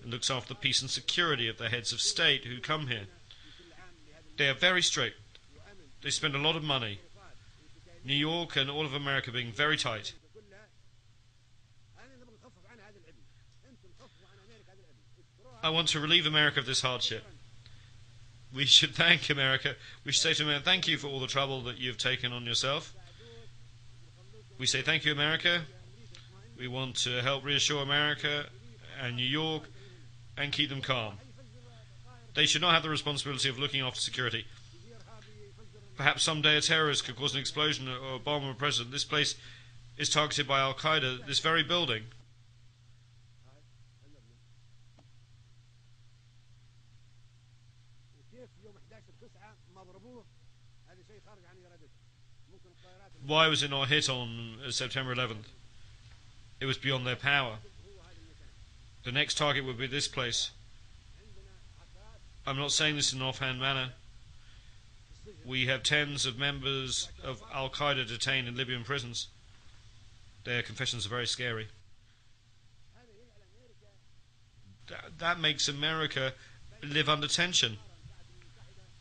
and looks after the peace and security of the heads of state who come here. They are very strict. They spend a lot of money. New York and all of America being very tight. I want to relieve America of this hardship. We should thank America. We should say to America, thank you for all the trouble that you've taken on yourself. We say thank you, America. We want to help reassure America and New York and keep them calm. They should not have the responsibility of looking after security. Perhaps someday a terrorist could cause an explosion or a bomb on a president. This place is targeted by al-Qaeda, this very building. Why was it not hit on September 11th? It was beyond their power. The next target would be this place. I'm not saying this in an offhand manner. We have tens of members of al-Qaeda detained in Libyan prisons. Their confessions are very scary. That makes America live under tension.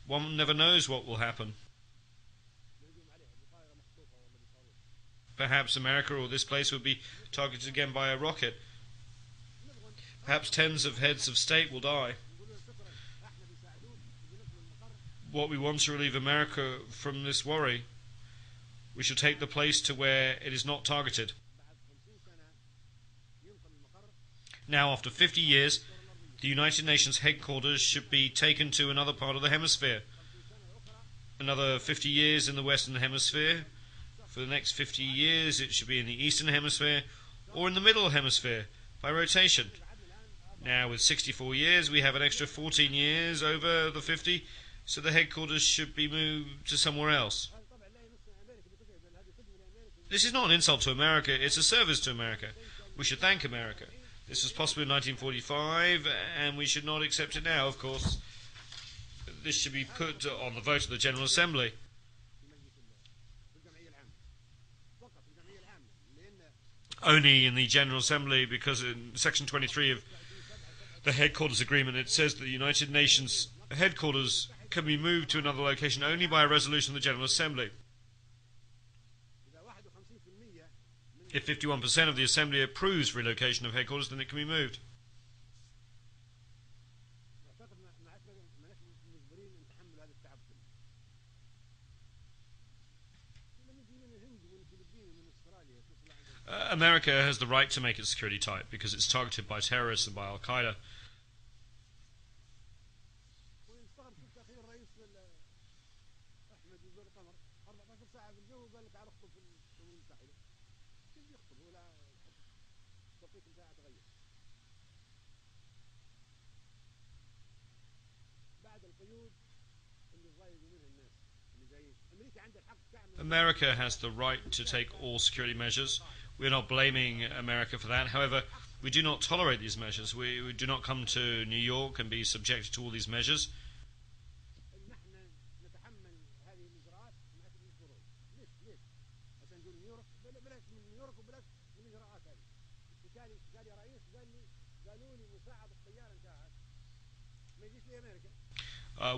One never knows what will happen. Perhaps America or this place would be targeted again by a rocket. Perhaps tens of heads of state will die. What we want to relieve America from this worry, we should take the place to where it is not targeted. Now, after 50 years, the United Nations headquarters should be taken to another part of the hemisphere. Another 50 years in the Western Hemisphere. For the next 50 years, it should be in the Eastern Hemisphere or in the Middle Hemisphere by rotation. Now, with 64 years, we have an extra 14 years over the 50, so the headquarters should be moved to somewhere else. This is not an insult to America, it's a service to America. We should thank America. This was possible in 1945, and we should not accept it now, of course. this should be put on the vote of the General Assembly. Only in the General Assembly, because in Section 23 of the Headquarters Agreement it says that the United Nations headquarters can be moved to another location only by a resolution of the General Assembly. If 51% of the Assembly approves relocation of headquarters, then it can be moved. America has the right to make its security tight because it's targeted by terrorists and by al-Qaeda. America has the right to take all security measures. We are not blaming America for that. However, we do not tolerate these measures. We do not come to New York and be subjected to all these measures.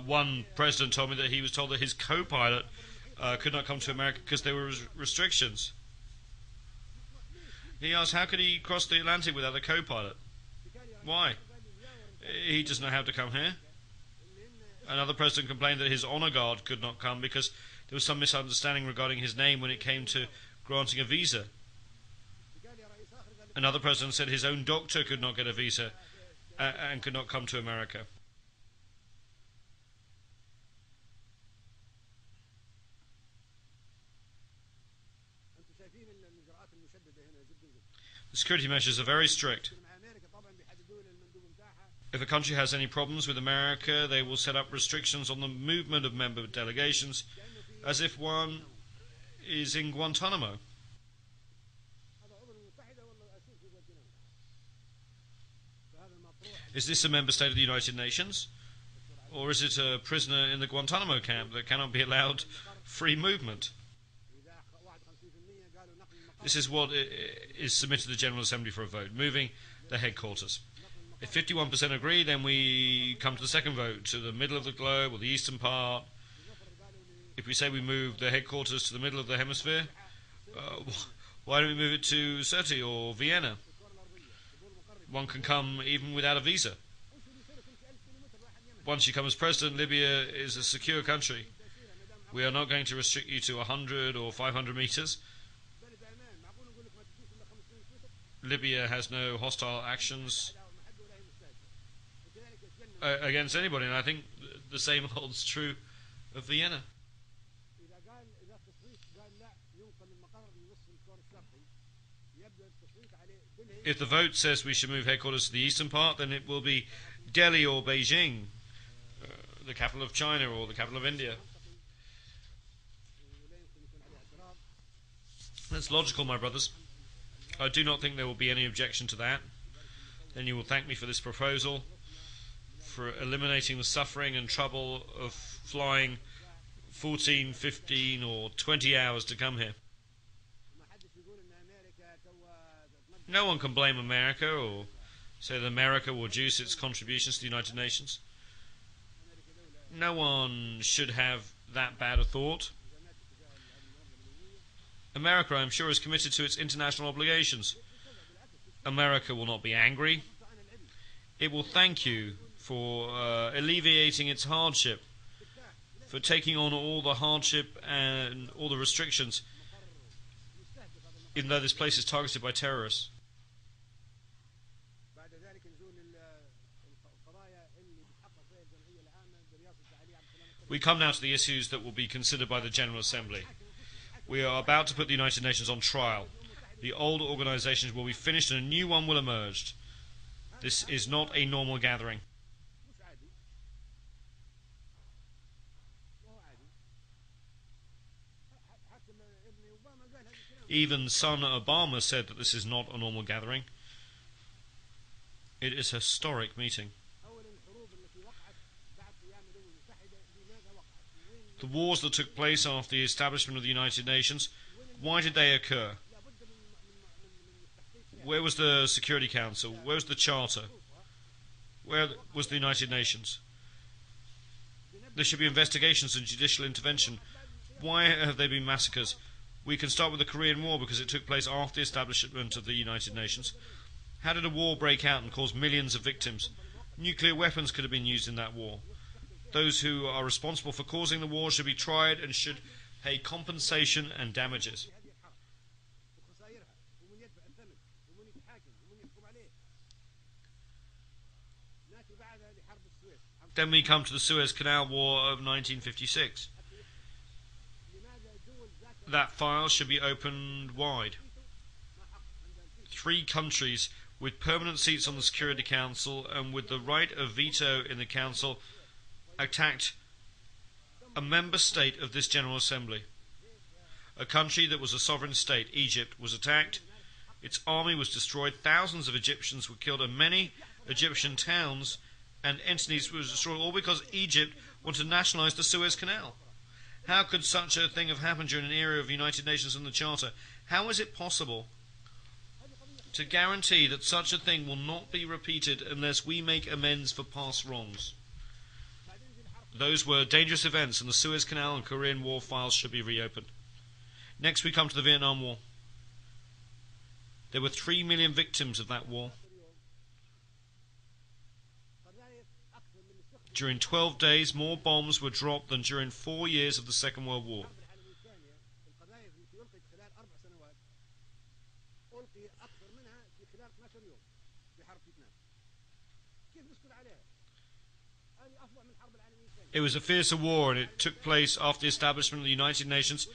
One president told me that he was told that his co-pilot could not come to America because there were restrictions. He asked how could he cross the Atlantic without a co-pilot? Why? He doesn't know how to come here. Another president complained that his honor guard could not come because there was some misunderstanding regarding his name when it came to granting a visa. Another president said his own doctor could not get a visa and could not come to America. The security measures are very strict. If a country has any problems with America, they will set up restrictions on the movement of member delegations, as if one is in Guantanamo. Is this a member state of the United Nations? Or is it a prisoner in the Guantanamo camp that cannot be allowed free movement? This is what is submitted to the General Assembly for a vote, moving the headquarters. If 51% agree, then we come to the second vote, to the middle of the globe or the eastern part. If we say we move the headquarters to the middle of the hemisphere, why don't we move it to Sirte or Vienna? One can come even without a visa. Once you come as president, Libya is a secure country. We are not going to restrict you to 100 or 500 meters. Libya has no hostile actions against anybody, and I think the same holds true of Vienna. If the vote says we should move headquarters to the eastern part, then it will be Delhi or Beijing, the capital of China or the capital of India. That's logical, my brothers. I do not think there will be any objection to that. Then you will thank me for this proposal, for eliminating the suffering and trouble of flying 14, 15 or 20 hours to come here. No one can blame America or say that America will reduce its contributions to the United Nations. No one should have that bad a thought. America, I'm sure, is committed to its international obligations. America will not be angry. It will thank you for alleviating its hardship, for taking on all the hardship and all the restrictions, even though this place is targeted by terrorists. We come now to the issues that will be considered by the General Assembly. We are about to put the United Nations on trial. The old organizations will be finished and a new one will emerge. This is not a normal gathering. Even son Obama said that this is not a normal gathering. It is a historic meeting. The wars that took place after the establishment of the United Nations, why did they occur? Where was the Security Council? Where was the Charter? Where was the United Nations? There should be investigations and judicial intervention. Why have there been massacres? We can start with the Korean War because it took place after the establishment of the United Nations. How did a war break out and cause millions of victims? Nuclear weapons could have been used in that war. Those who are responsible for causing the war should be tried and should pay compensation and damages. Then we come to the Suez Canal War of 1956. That file should be opened wide. 3 countries with permanent seats on the Security Council and with the right of veto in the Council attacked a member state of this General Assembly. A country that was a sovereign state, Egypt, was attacked. Its army was destroyed. Thousands of Egyptians were killed and many Egyptian towns and entities were destroyed, all because Egypt wanted to nationalise the Suez Canal. How could such a thing have happened during an era of United Nations and the Charter? How is it possible to guarantee that such a thing will not be repeated unless we make amends for past wrongs? Those were dangerous events, and the Suez Canal and Korean War files should be reopened. Next we come to the Vietnam War. There were 3 million victims of that war. During 12 days, more bombs were dropped than during 4 years of the Second World War. It was a fiercer war, and it took place after the establishment of the United Nations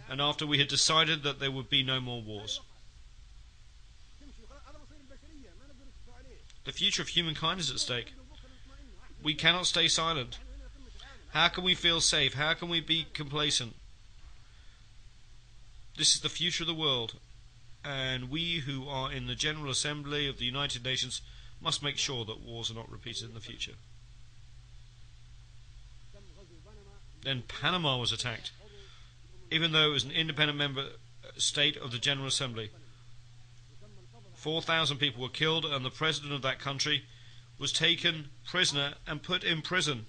and after we had decided that there would be no more wars. The future of humankind is at stake. We cannot stay silent. How can we feel safe? How can we be complacent? This is the future of the world, and we who are in the General Assembly of the United Nations must make sure that wars are not repeated in the future. Then Panama was attacked, even though it was an independent member state of the General Assembly. 4,000 people were killed, and the president of that country was taken prisoner and put in prison.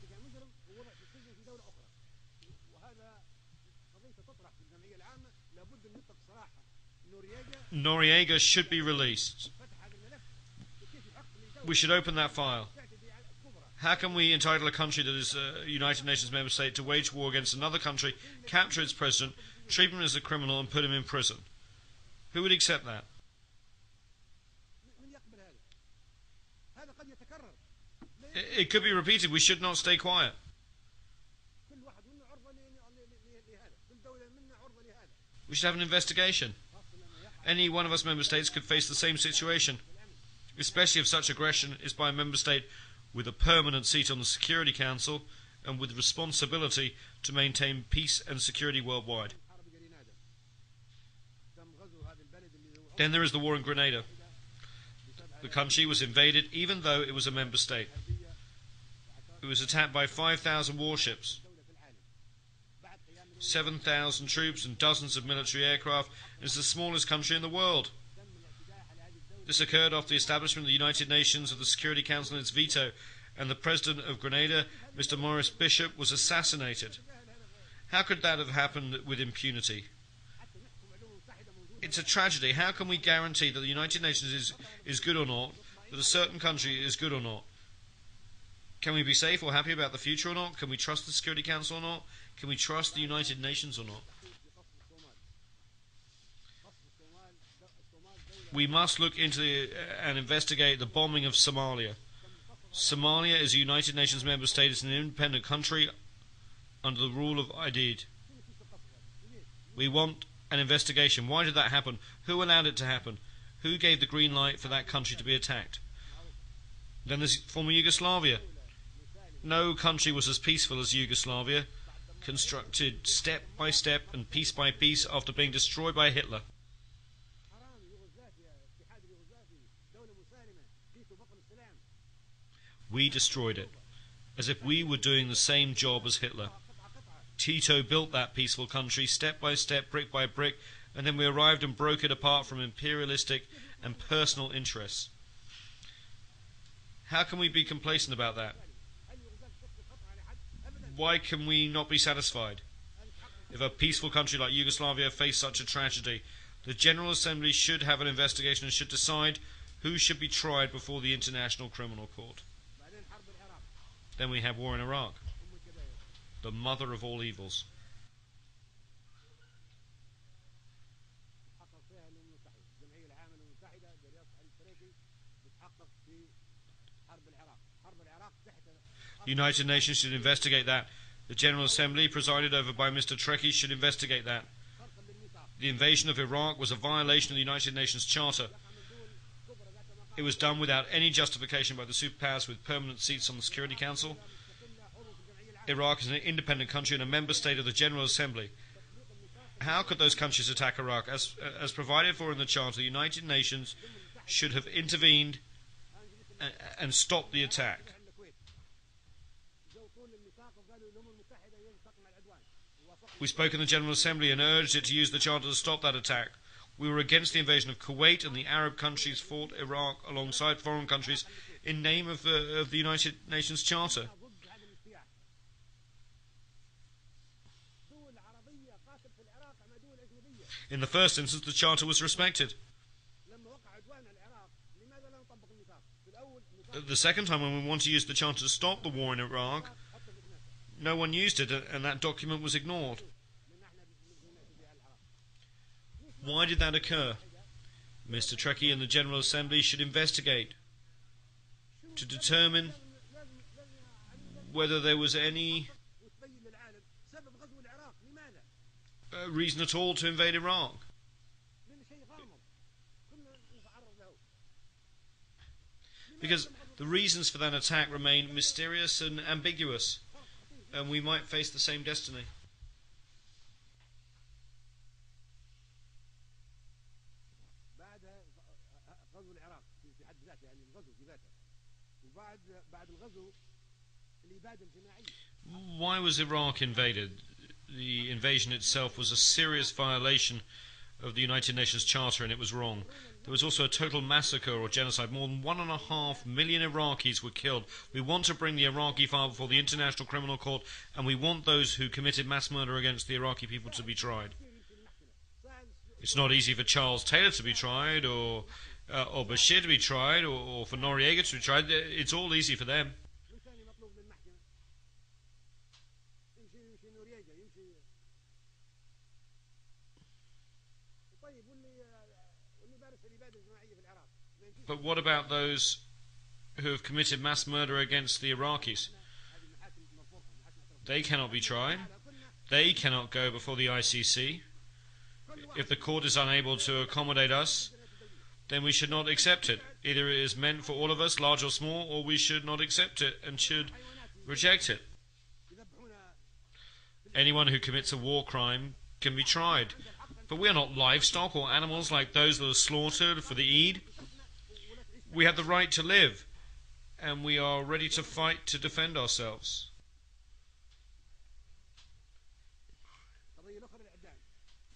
Noriega should be released. We should open that file. How can we entitle a country that is a United Nations member state to wage war against another country, capture its president, treat him as a criminal and put him in prison? Who would accept that? It could be repeated. We should not stay quiet. We should have an investigation. Any one of us member states could face the same situation, especially if such aggression is by a member state with a permanent seat on the Security Council and with responsibility to maintain peace and security worldwide. Then there is the war in Grenada. The country was invaded even though it was a member state. It was attacked by 5,000 warships, 7,000 troops and dozens of military aircraft. It is the smallest country in the world. This occurred after the establishment of the United Nations, of the Security Council and its veto, and the president of Grenada, Mr. Maurice Bishop, was assassinated. How could that have happened with impunity? It's a tragedy. How can we guarantee that the United Nations is good or not, that a certain country is good or not? Can we be safe or happy about the future or not? Can we trust the Security Council or not? Can we trust the United Nations or not? We must look into and investigate the bombing of Somalia. Somalia is a United Nations member state. It's an independent country under the rule of identifies. We want an investigation. Why did that happen? Who allowed it to happen? Who gave the green light for that country to be attacked? Then there's former Yugoslavia. No country was as peaceful as Yugoslavia, constructed step by step and piece by piece after being destroyed by Hitler. We destroyed it, as if we were doing the same job as Hitler. Tito built that peaceful country step by step, brick by brick, and then we arrived and broke it apart from imperialistic and personal interests. How can we be complacent about that? Why can we not be satisfied? If a peaceful country like Yugoslavia faced such a tragedy, the General Assembly should have an investigation and should decide who should be tried before the International Criminal Court. Then we have war in Iraq, the mother of all evils. The United Nations should investigate that. The General Assembly, presided over by Mr. Trekkie, should investigate that. The invasion of Iraq was a violation of the United Nations Charter. It was done without any justification by the superpowers with permanent seats on the Security Council. Iraq is an independent country and a member state of the General Assembly. How could those countries attack Iraq? As provided for in the Charter, the United Nations should have intervened and stopped the attack. We spoke in the General Assembly and urged it to use the Charter to stop that attack. We were against the invasion of Kuwait, and the Arab countries fought Iraq alongside foreign countries in name of the United Nations Charter. In the first instance, the Charter was respected. The second time, when we wanted to use the Charter to stop the war in Iraq, no one used it, and that document was ignored. Why did that occur? Mr. Trekkie and the General Assembly should investigate to determine whether there was any reason at all to invade Iraq. Because the reasons for that attack remain mysterious and ambiguous, and we might face the same destiny. Why was Iraq invaded? The invasion itself was a serious violation of the United Nations Charter, and it was wrong. There was also a total massacre or genocide. More than 1.5 million Iraqis were killed. We want to bring the Iraqi file before the International Criminal Court, and we want those who committed mass murder against the Iraqi people to be tried. It's not easy for Charles Taylor to be tried, or Bashir to be tried, or for Noriega to be tried. It's all easy for them. But what about those who have committed mass murder against the Iraqis? They cannot be tried. They cannot go before the ICC. If the court is unable to accommodate us, then we should not accept it. Either it is meant for all of us, large or small, or we should not accept it and should reject it. Anyone who commits a war crime can be tried. But we are not livestock or animals like those that are slaughtered for the Eid. We have the right to live, and we are ready to fight to defend ourselves.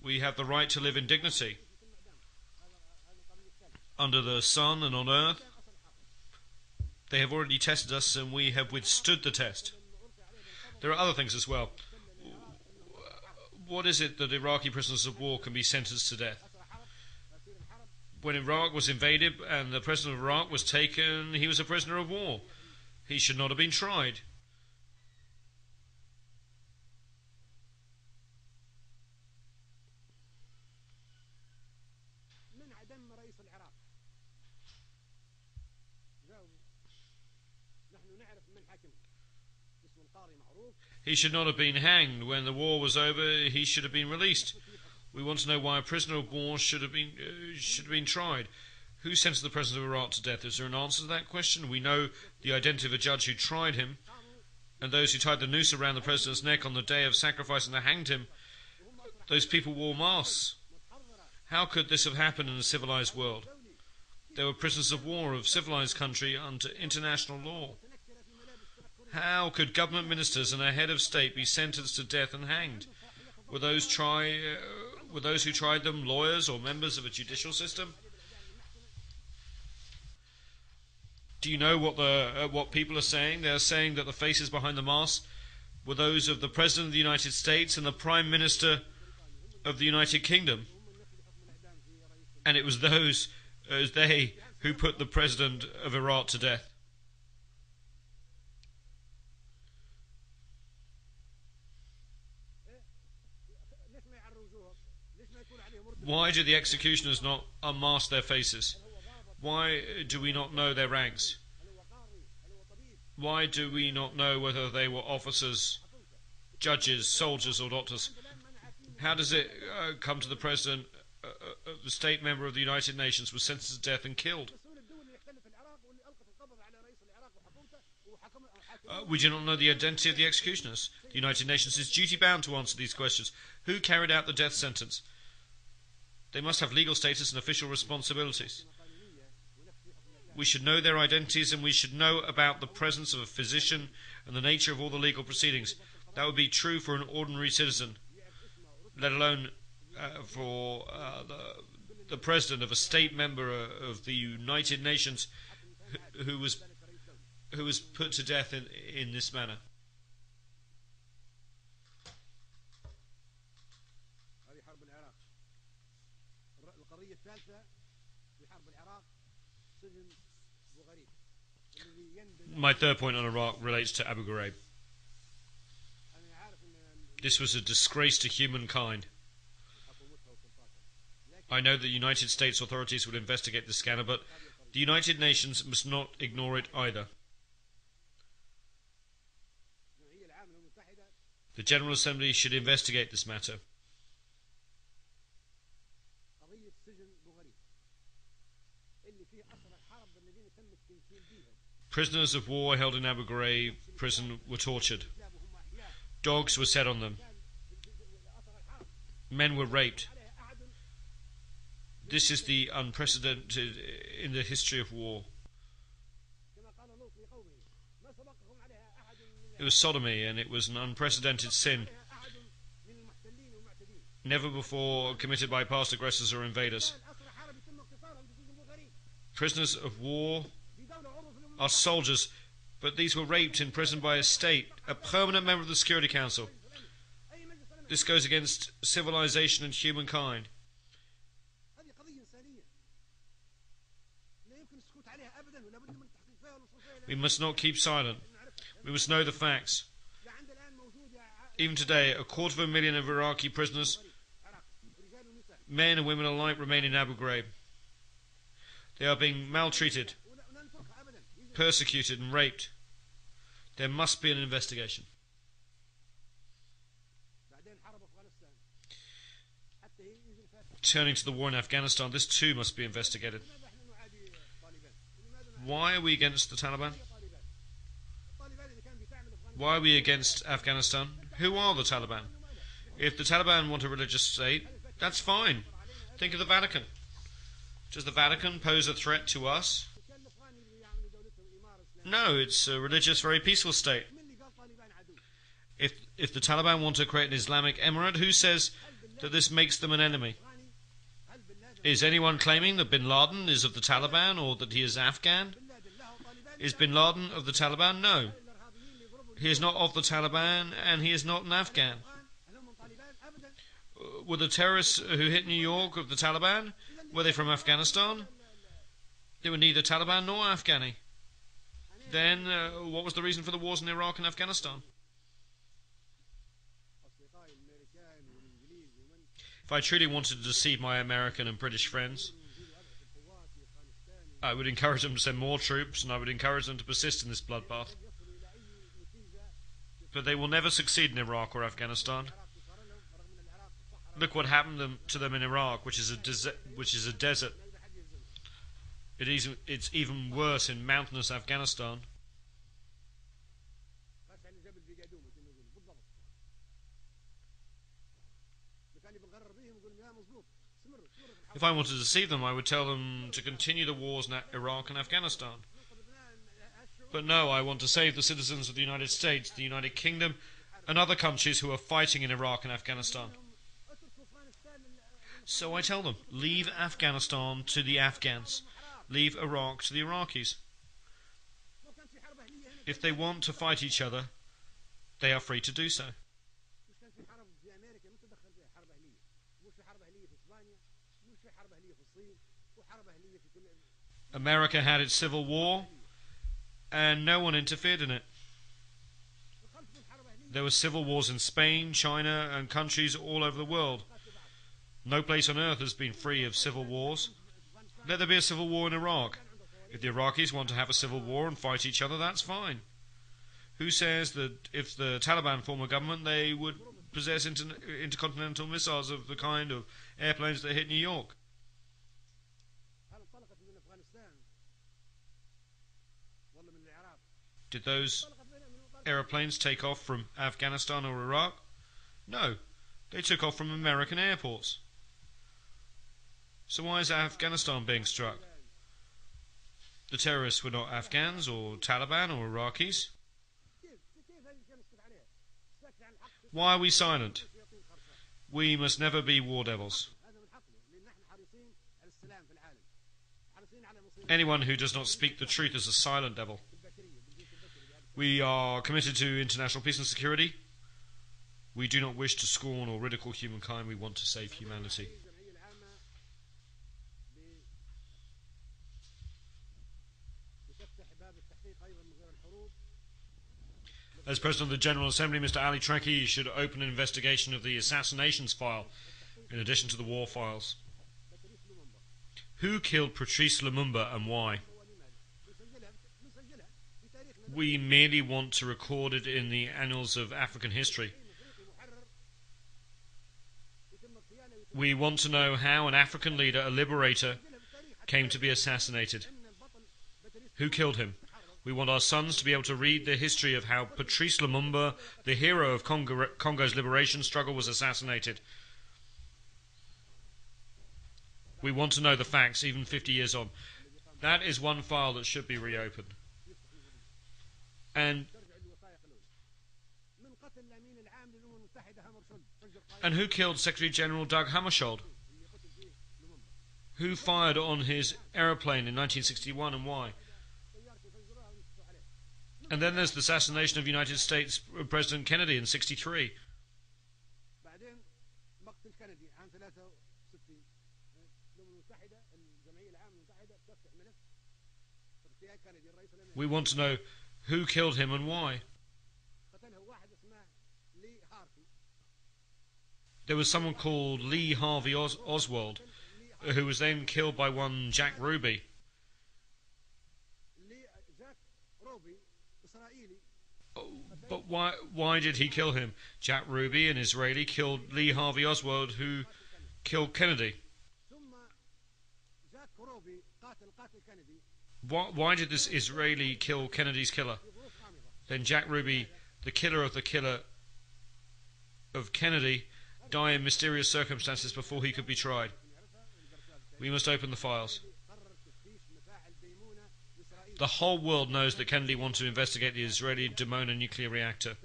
We have the right to live in dignity under the sun and on earth. They have already tested us, and we have withstood the test. There are other things as well. What is it that Iraqi prisoners of war can be sentenced to death? When Iraq was invaded and the president of Iraq was taken, he was a prisoner of war. He should not have been tried. He should not have been hanged. When the war was over, he should have been released. We want to know why a prisoner of war should have been tried. Who sentenced the president of Iraq to death? Is there an answer to that question? We know the identity of a judge who tried him, and those who tied the noose around the president's neck on the day of sacrifice and hanged him. Those people wore masks. How could this have happened in a civilized world? They were prisoners of war of civilized country under international law. How could government ministers and a head of state be sentenced to death and hanged? Were those who tried them lawyers or members of a judicial system? Do you know what people are saying? They are saying that the faces behind the masks were those of the President of the United States and the Prime Minister of the United Kingdom, and it was they who put the President of Iraq to death. Why do the executioners not unmask their faces? Why do we not know their ranks? Why do we not know whether they were officers, judges, soldiers or doctors? How does it come to the President, the state member of the United Nations, was sentenced to death and killed? We do not know the identity of the executioners. The United Nations is duty-bound to answer these questions. Who carried out the death sentence? They must have legal status and official responsibilities. We should know their identities, and we should know about the presence of a physician and the nature of all the legal proceedings. That would be true for an ordinary citizen, let alone for the president of a state member of the United Nations who was put to death in this manner. My third point on Iraq relates to Abu Ghraib. This was a disgrace to humankind. I know the United States authorities would investigate the scanner, but the United Nations must not ignore it either. The General Assembly should investigate this matter. Prisoners of war held in Abu Ghraib prison were tortured. Dogs were set on them. Men were raped. This is the unprecedented in the history of war. It was sodomy, and it was an unprecedented sin, never before committed by past aggressors or invaders. Prisoners of war are soldiers, but these were raped in prison by a state, a permanent member of the Security Council. This goes against civilization and humankind. We must not keep silent. We must know the facts. Even today, 250,000 of Iraqi prisoners, men and women alike, remain in Abu Ghraib. They are being maltreated, persecuted and raped. There must be an investigation. Turning to the war in Afghanistan, this too must be investigated. Why are we against the Taliban? Why are we against Afghanistan? Who are the Taliban? If the Taliban want a religious state, that's fine. Think of the Vatican. Does the Vatican pose a threat to us? No, it's a religious, very peaceful state. If the Taliban want to create an Islamic emirate, who says that this makes them an enemy? Is anyone claiming that bin Laden is of the Taliban or that he is Afghan? Is bin Laden of the Taliban? No. He is not of the Taliban and he is not an Afghan. Were the terrorists who hit New York of the Taliban? Were they from Afghanistan? They were neither Taliban nor Afghani. Then what was the reason for the wars in Iraq and Afghanistan? If I truly wanted to deceive my American and British friends, I would encourage them to send more troops, and I would encourage them to persist in this bloodbath. But they will never succeed in Iraq or Afghanistan. Look what happened to them in Iraq, which is a desert. It's even worse in mountainous Afghanistan. If I wanted to deceive them, I would tell them to continue the wars in Iraq and Afghanistan. But no, I want to save the citizens of the United States, the United Kingdom, and other countries who are fighting in Iraq and Afghanistan. So I tell them, leave Afghanistan to the Afghans. Leave Iraq to the Iraqis. If they want to fight each other, they are free to do so. America had its civil war, and no one interfered in it. There were civil wars in Spain, China, and countries all over the world. No place on earth has been free of civil wars. Let there be a civil war in Iraq. If the Iraqis want to have a civil war and fight each other, that's fine. Who says that if the Taliban form a government, they would possess intercontinental missiles of the kind of airplanes that hit New York? Did those aeroplanes take off from Afghanistan or Iraq? No, they took off from American airports. So why is Afghanistan being struck? The terrorists were not Afghans or Taliban or Iraqis. Why are we silent? We must never be war devils. Anyone who does not speak the truth is a silent devil. We are committed to international peace and security. We do not wish to scorn or ridicule humankind. We want to save humanity. As President of the General Assembly, Mr. Ali Trekkie should open an investigation of the assassinations file, in addition to the war files. Who killed Patrice Lumumba and why? We merely want to record it in the annals of African history. We want to know how an African leader, a liberator, came to be assassinated. Who killed him? We want our sons to be able to read the history of how Patrice Lumumba, the hero of Congo's liberation struggle, was assassinated. We want to know the facts, even 50 years on. That is one file that should be reopened. And who killed Secretary General Dag Hammarskjöld? Who fired on his aeroplane in 1961 and why? And then there's the assassination of United States President Kennedy in 1963. We want to know who killed him and why. There was someone called Lee Harvey Oswald, who was then killed by one Jack Ruby. But why did he kill him? Jack Ruby, an Israeli, killed Lee Harvey Oswald, who killed Kennedy. Why did this Israeli kill Kennedy's killer? Then Jack Ruby, the killer of Kennedy, died in mysterious circumstances before he could be tried. We must open the files. The whole world knows that Kennedy wanted to investigate the Israeli Dimona nuclear reactor.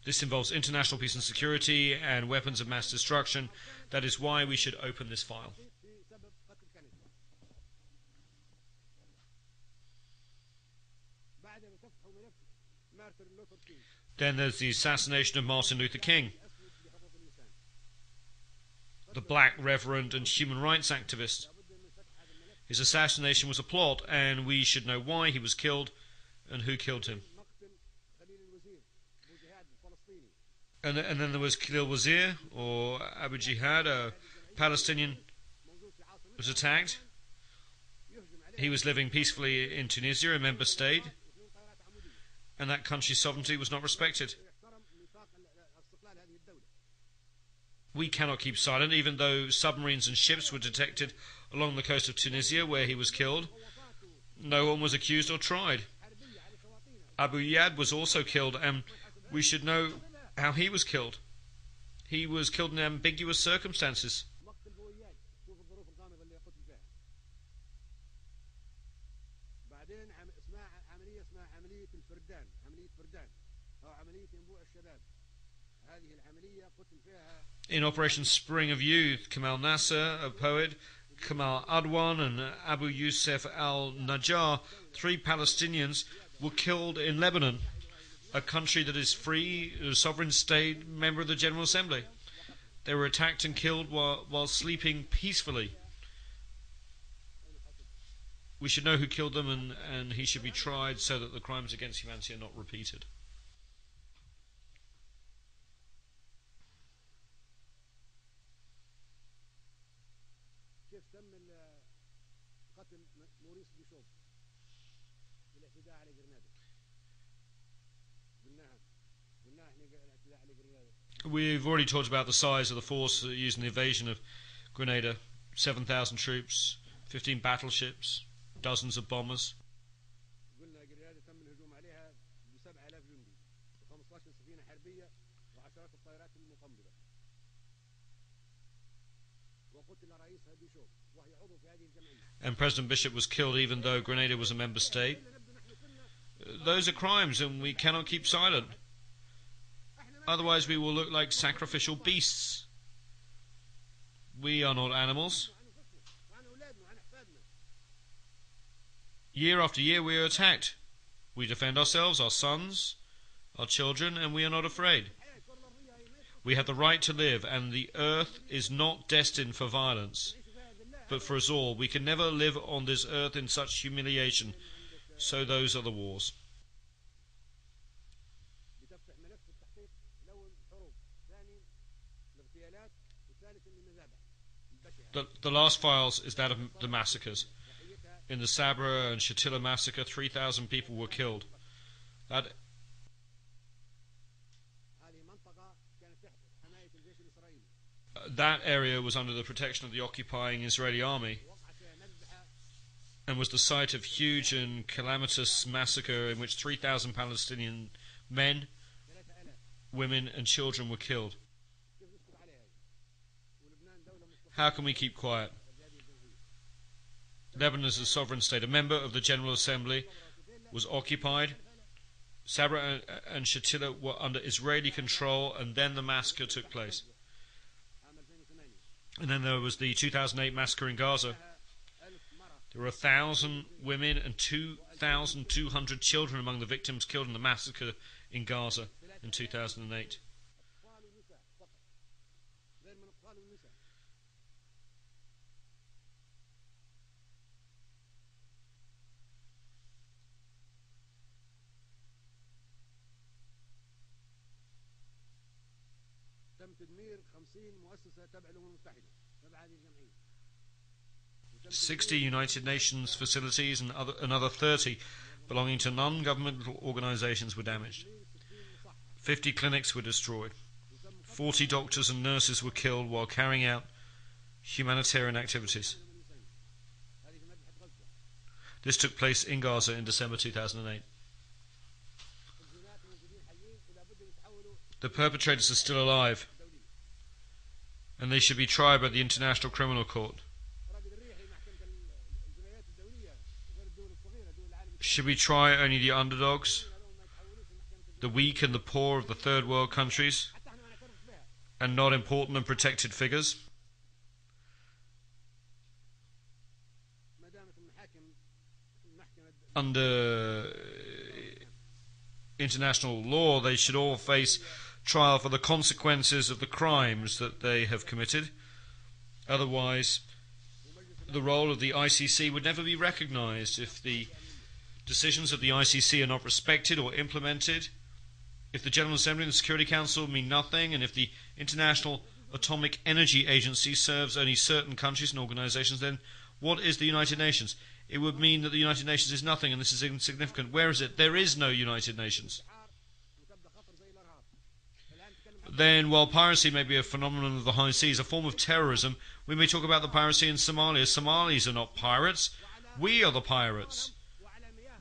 This involves international peace and security and weapons of mass destruction. That is why we should open this file. Then there's the assassination of Martin Luther King, the black reverend and human rights activist. His assassination was a plot, and we should know why he was killed and who killed him. And then there was Khalil Wazir, or Abu Jihad, a Palestinian, was attacked. He was living peacefully in Tunisia, a member state, and that country's sovereignty was not respected. We cannot keep silent, even though submarines and ships were detected along the coast of Tunisia where he was killed. No one was accused or tried. Abu Yad was also killed, and we should know how he was killed. He was killed in ambiguous circumstances. In Operation Spring of Youth, Kamal Nasser, a poet, Kamal Adwan and Abu Yusuf al-Najjar, 3 Palestinians, were killed in Lebanon, a country that is free, a sovereign state, member of the General Assembly. They were attacked and killed while sleeping peacefully. We should know who killed them, and he should be tried so that the crimes against humanity are not repeated. We've already talked about the size of the force used in the invasion of Grenada. 7,000 troops, 15 battleships, dozens of bombers. And President Bishop was killed even though Grenada was a member state. Those are crimes, and we cannot keep silent. Otherwise we will look like sacrificial beasts. We are not animals. Year after year we are attacked. We defend ourselves, our sons, our children, and we are not afraid. We have the right to live, and the earth is not destined for violence, but for us all. We can never live on this earth in such humiliation. So those are the wars. The last files is that of the massacres. In the Sabra and Shatila massacre, 3,000 people were killed. That area was under the protection of the occupying Israeli army and was the site of huge and calamitous massacre in which 3,000 Palestinian men, women and children were killed. How can we keep quiet? Lebanon is a sovereign state. A member of the General Assembly was occupied. Sabra and Shatila were under Israeli control, and then the massacre took place. And then there was the 2008 massacre in Gaza. There were 1,000 women and 2,200 children among the victims killed in the massacre in Gaza in 2008. تم تدمير 50 مؤسسة تبع الأمم المتحدة تبع هذه الجمعية. 60 United Nations facilities and another 30 belonging to non-governmental organizations were damaged. 50 clinics were destroyed. 40 doctors and nurses were killed while carrying out humanitarian activities. This took place in Gaza in December 2008. The perpetrators are still alive, and they should be tried by the International Criminal Court. Should we try only the underdogs, the weak and the poor of the third world countries, and not important and protected figures? Under international law, they should all face trial for the consequences of the crimes that they have committed. Otherwise, the role of the ICC would never be recognized. If the decisions of the ICC are not respected or implemented, if the General Assembly and the Security Council mean nothing, and if the International Atomic Energy Agency serves only certain countries and organizations, then what is the United Nations? It would mean that the United Nations is nothing, and this is insignificant. Where is it? There is no United Nations. Then, while piracy may be a phenomenon of the high seas, a form of terrorism, we may talk about the piracy in Somalia. Somalis are not pirates. We are the pirates.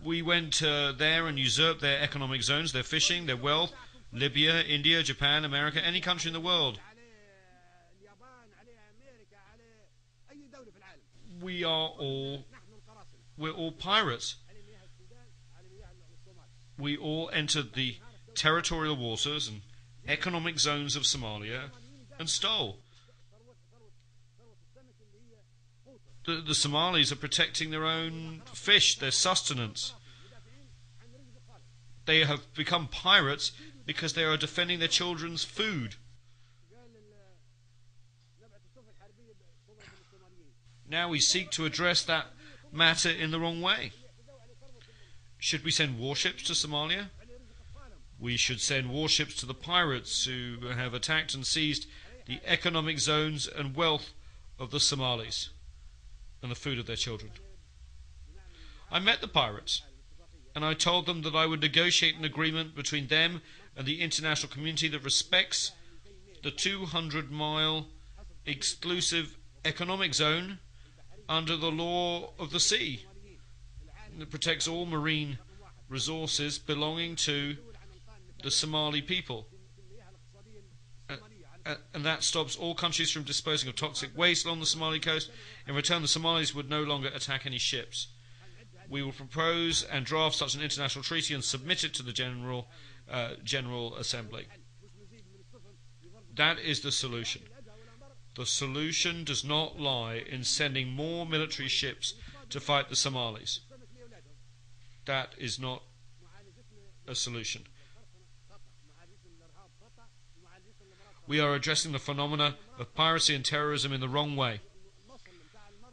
We went there and usurped their economic zones, their fishing, their wealth. Libya, India, Japan, America, any country in the world. We're all pirates. We all entered the territorial waters and economic zones of Somalia, and stole. The Somalis are protecting their own fish, their sustenance. They have become pirates because they are defending their children's food. Now we seek to address that matter in the wrong way. Should we send warships to Somalia? We should send warships to the pirates who have attacked and seized the economic zones and wealth of the Somalis and the food of their children. I met the pirates, and I told them that I would negotiate an agreement between them and the international community that respects the 200-mile exclusive economic zone under the law of the sea, that protects all marine resources belonging to the Somali people. And that stops all countries from disposing of toxic waste along the Somali coast. In return, the Somalis would no longer attack any ships. We will propose and draft such an international treaty and submit it to the General Assembly. That is the solution. The solution does not lie in sending more military ships to fight the Somalis. That is not a solution. We are addressing the phenomena of piracy and terrorism in the wrong way.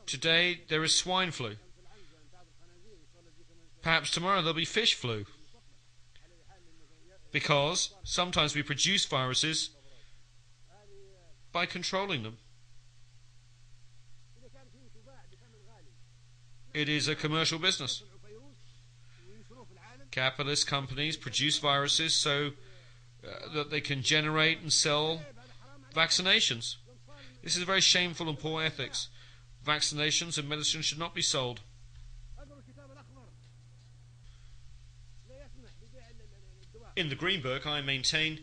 Today there is swine flu. Perhaps tomorrow there'll be fish flu. Because sometimes we produce viruses by controlling them. It is a commercial business. Capitalist companies produce viruses so that they can generate and sell vaccinations. This is very shameful and poor ethics. Vaccinations and medicine should not be sold. In the Green Book, I maintain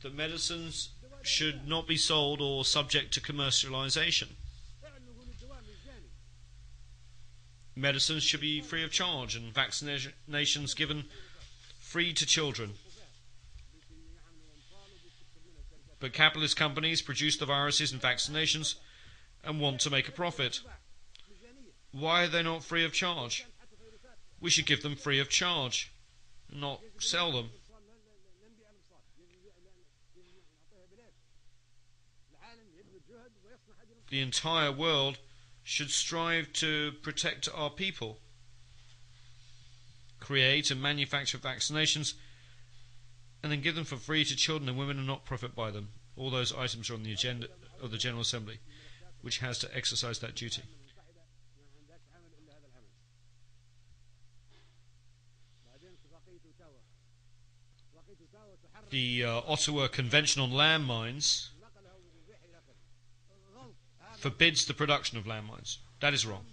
that medicines should not be sold or subject to commercialization. Medicines should be free of charge and vaccinations given free to children. But capitalist companies produce the viruses and vaccinations and want to make a profit. Why are they not free of charge? We should give them free of charge, not sell them. The entire world should strive to protect our people, create and manufacture vaccinations, and then give them for free to children and women and not profit by them. All those items are on the agenda of the General Assembly, which has to exercise that duty. The Ottawa Convention on Landmines forbids the production of landmines. That is wrong.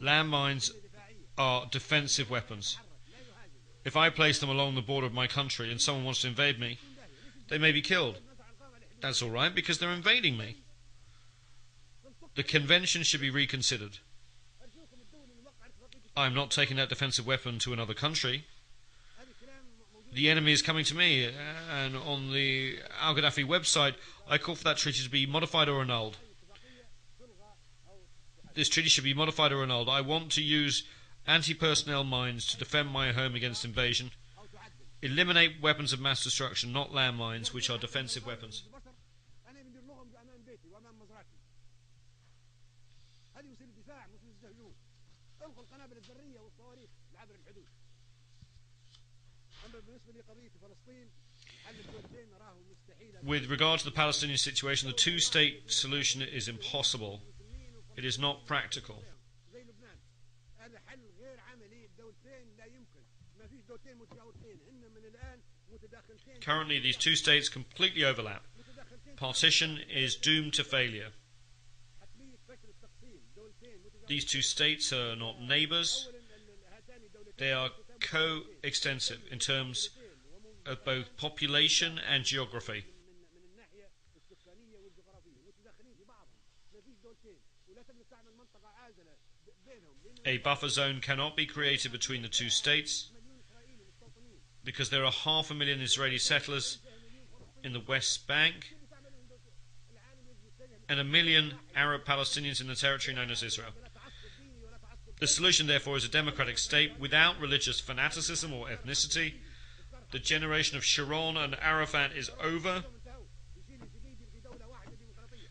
Landmines are defensive weapons. If I place them along the border of my country and someone wants to invade me, they may be killed. That's all right, because they're invading me. The convention should be reconsidered. I'm not taking that defensive weapon to another country. The enemy is coming to me, and on the al-Gaddafi website, I call for that treaty to be modified or annulled. This treaty should be modified or annulled. I want to use anti-personnel mines to defend my home against invasion. Eliminate weapons of mass destruction, not landmines, which are defensive weapons. With regard to the Palestinian situation, the two-state solution is impossible. It is not practical. Currently, these two states completely overlap. Partition is doomed to failure. These two states are not neighbours. They are co-extensive in terms of both population and geography. A buffer zone cannot be created between the two states because there are 500,000 Israeli settlers in the West Bank and 1 million Arab Palestinians in the territory known as Israel. The solution, therefore, is a democratic state without religious fanaticism or ethnicity. The generation of Sharon and Arafat is over.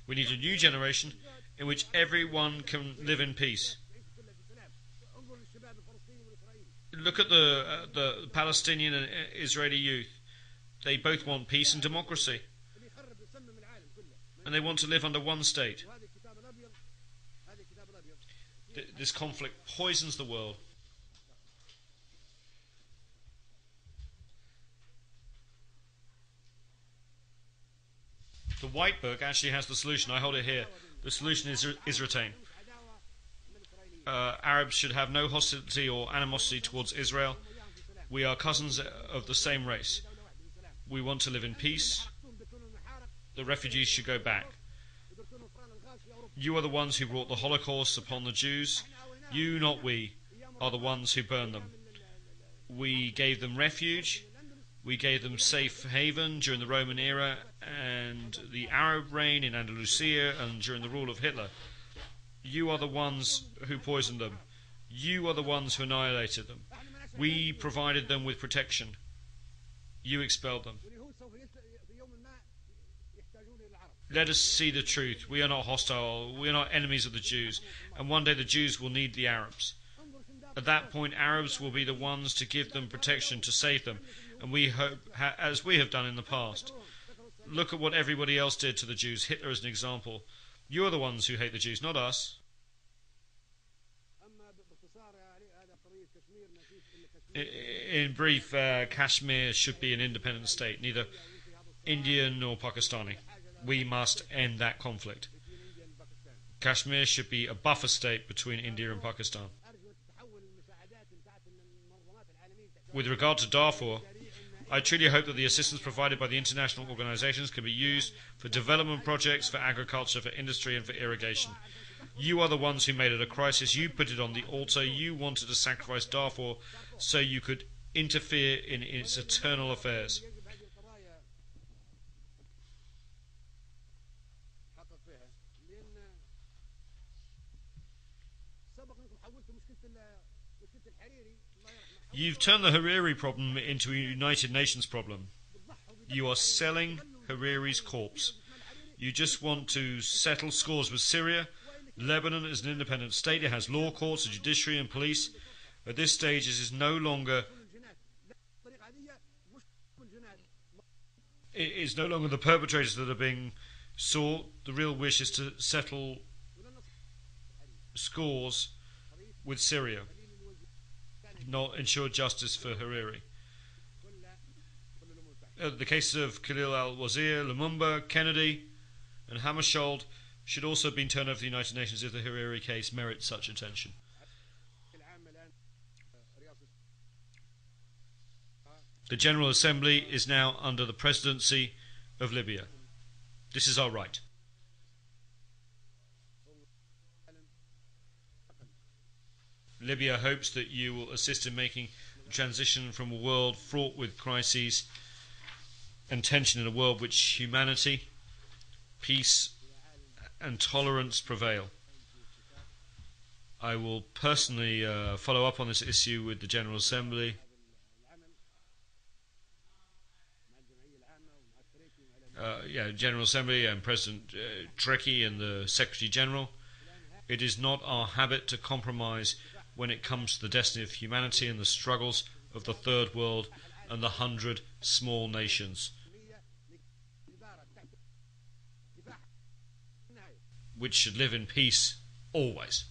We need a new generation in which everyone can live in peace. Look at the Palestinian and Israeli youth. They both want peace and democracy. And they want to live under one state. This conflict poisons the world. The White Book actually has the solution. I hold it here. The solution is retained. Arabs should have no hostility or animosity towards Israel. We are cousins of the same race. We want to live in peace. The refugees should go back. You are the ones who brought the Holocaust upon the Jews. You, not we, are the ones who burned them. We gave them refuge. We gave them safe haven during the Roman era and the Arab reign in Andalusia and during the rule of Hitler. You are the ones who poisoned them. You are the ones who annihilated them. We provided them with protection. You expelled them. Let us see the truth. We are not hostile. We are not enemies of the Jews. And one day the Jews will need the Arabs. At that point, Arabs will be the ones to give them protection, to save them. And we hope, as we have done in the past. Look at what everybody else did to the Jews. Hitler is an example. You are the ones who hate the Jews, not us. In brief, Kashmir should be an independent state, neither Indian nor Pakistani. We must end that conflict. Kashmir should be a buffer state between India and Pakistan. With regard to Darfur, I truly hope that the assistance provided by the international organisations can be used for development projects, for agriculture, for industry and for irrigation. You are the ones who made it a crisis. You put it on the altar. You wanted to sacrifice Darfur so you could interfere in its eternal affairs. You've turned the Hariri problem into a United Nations problem. You are selling Hariri's corpse. You just want to settle scores with Syria. Lebanon is an independent state. It has law courts, a judiciary and police. At this stage, it is no longer the perpetrators that are being sought. The real wish is to settle scores with Syria, not ensure justice for Hariri. The cases of Khalil al-Wazir, Lumumba, Kennedy and Hammarskjöld should also have been turned over to the United Nations if the Hariri case merits such attention. The General Assembly is now under the presidency of Libya. This is our right. Libya hopes that you will assist in making the transition from a world fraught with crises and tension in a world which humanity, peace and tolerance prevail. I will personally follow up on this issue with the General Assembly. General Assembly and President Trekkie and the Secretary General. It is not our habit to compromise when it comes to the destiny of humanity and the struggles of the Third World and the 100 small nations, which should live in peace always.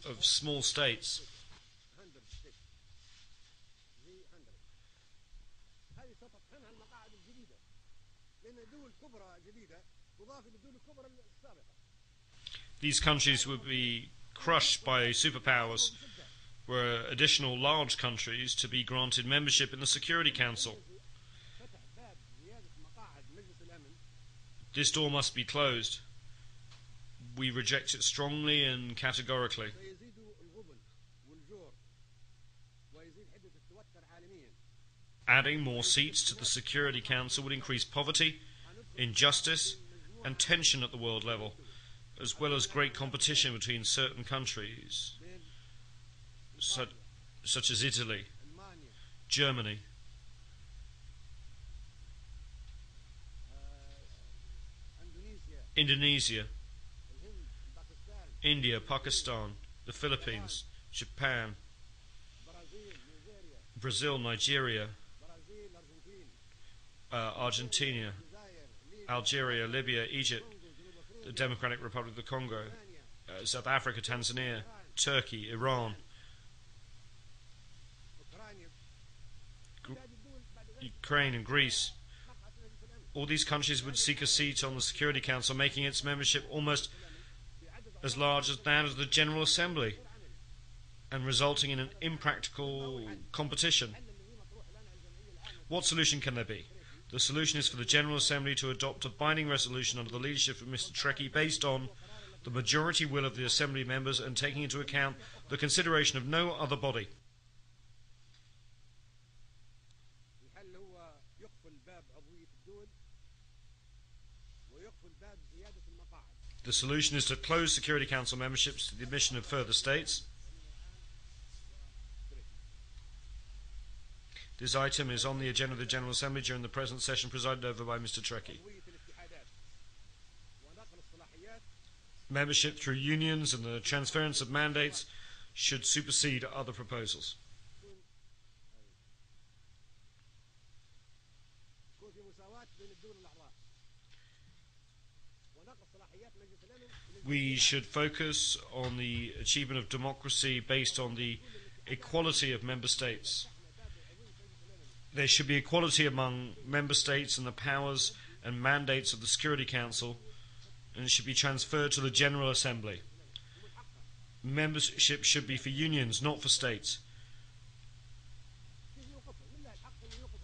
Of small states. These countries would be crushed by superpowers, were additional large countries to be granted membership in the Security Council. This door must be closed. we reject it strongly and categorically. Adding more seats to the Security Council would increase poverty, injustice, and tension at the world level, as well as great competition between certain countries, such as Italy, Germany, Indonesia, India, Pakistan, the Philippines, Japan, Brazil, Nigeria, Argentina, Algeria, Libya, Egypt, the Democratic Republic of the Congo, South Africa, Tanzania, Turkey, Iran, Ukraine and Greece. All these countries would seek a seat on the Security Council, making its membership almost as large as that of the General Assembly, and resulting in an impractical competition. What solution can there be? The solution is for the General Assembly to adopt a binding resolution under the leadership of Mr. Trekkie based on the majority will of the Assembly members and taking into account the consideration of no other body. The solution is to close Security Council memberships to the admission of further states. This item is on the agenda of the General Assembly during the present session presided over by Mr. Trekkie. Membership through unions and the transference of mandates should supersede other proposals. We should focus on the achievement of democracy based on the equality of member states. There should be equality among member states and the powers and mandates of the Security Council, and it should be transferred to the General Assembly. Membership should be for unions, not for states.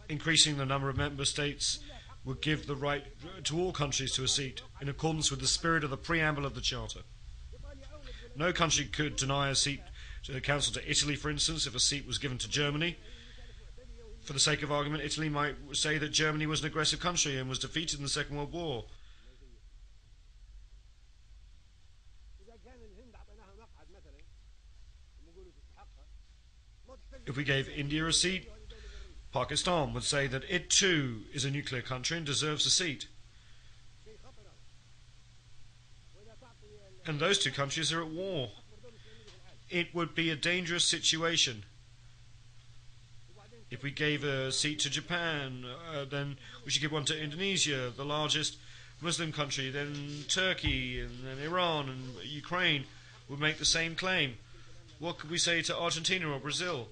Increasing the number of member states would give the right to all countries to a seat, in accordance with the spirit of the preamble of the Charter. No country could deny a seat to the Council to Italy, for instance, if a seat was given to Germany. For the sake of argument, Italy might say that Germany was an aggressive country and was defeated in the Second World War. If we gave India a seat, Pakistan would say that it too is a nuclear country and deserves a seat. And those two countries are at war. It would be a dangerous situation. If we gave a seat to Japan, then we should give one to Indonesia, the largest Muslim country, then Turkey, and then Iran and Ukraine would make the same claim. What could we say to Argentina or Brazil?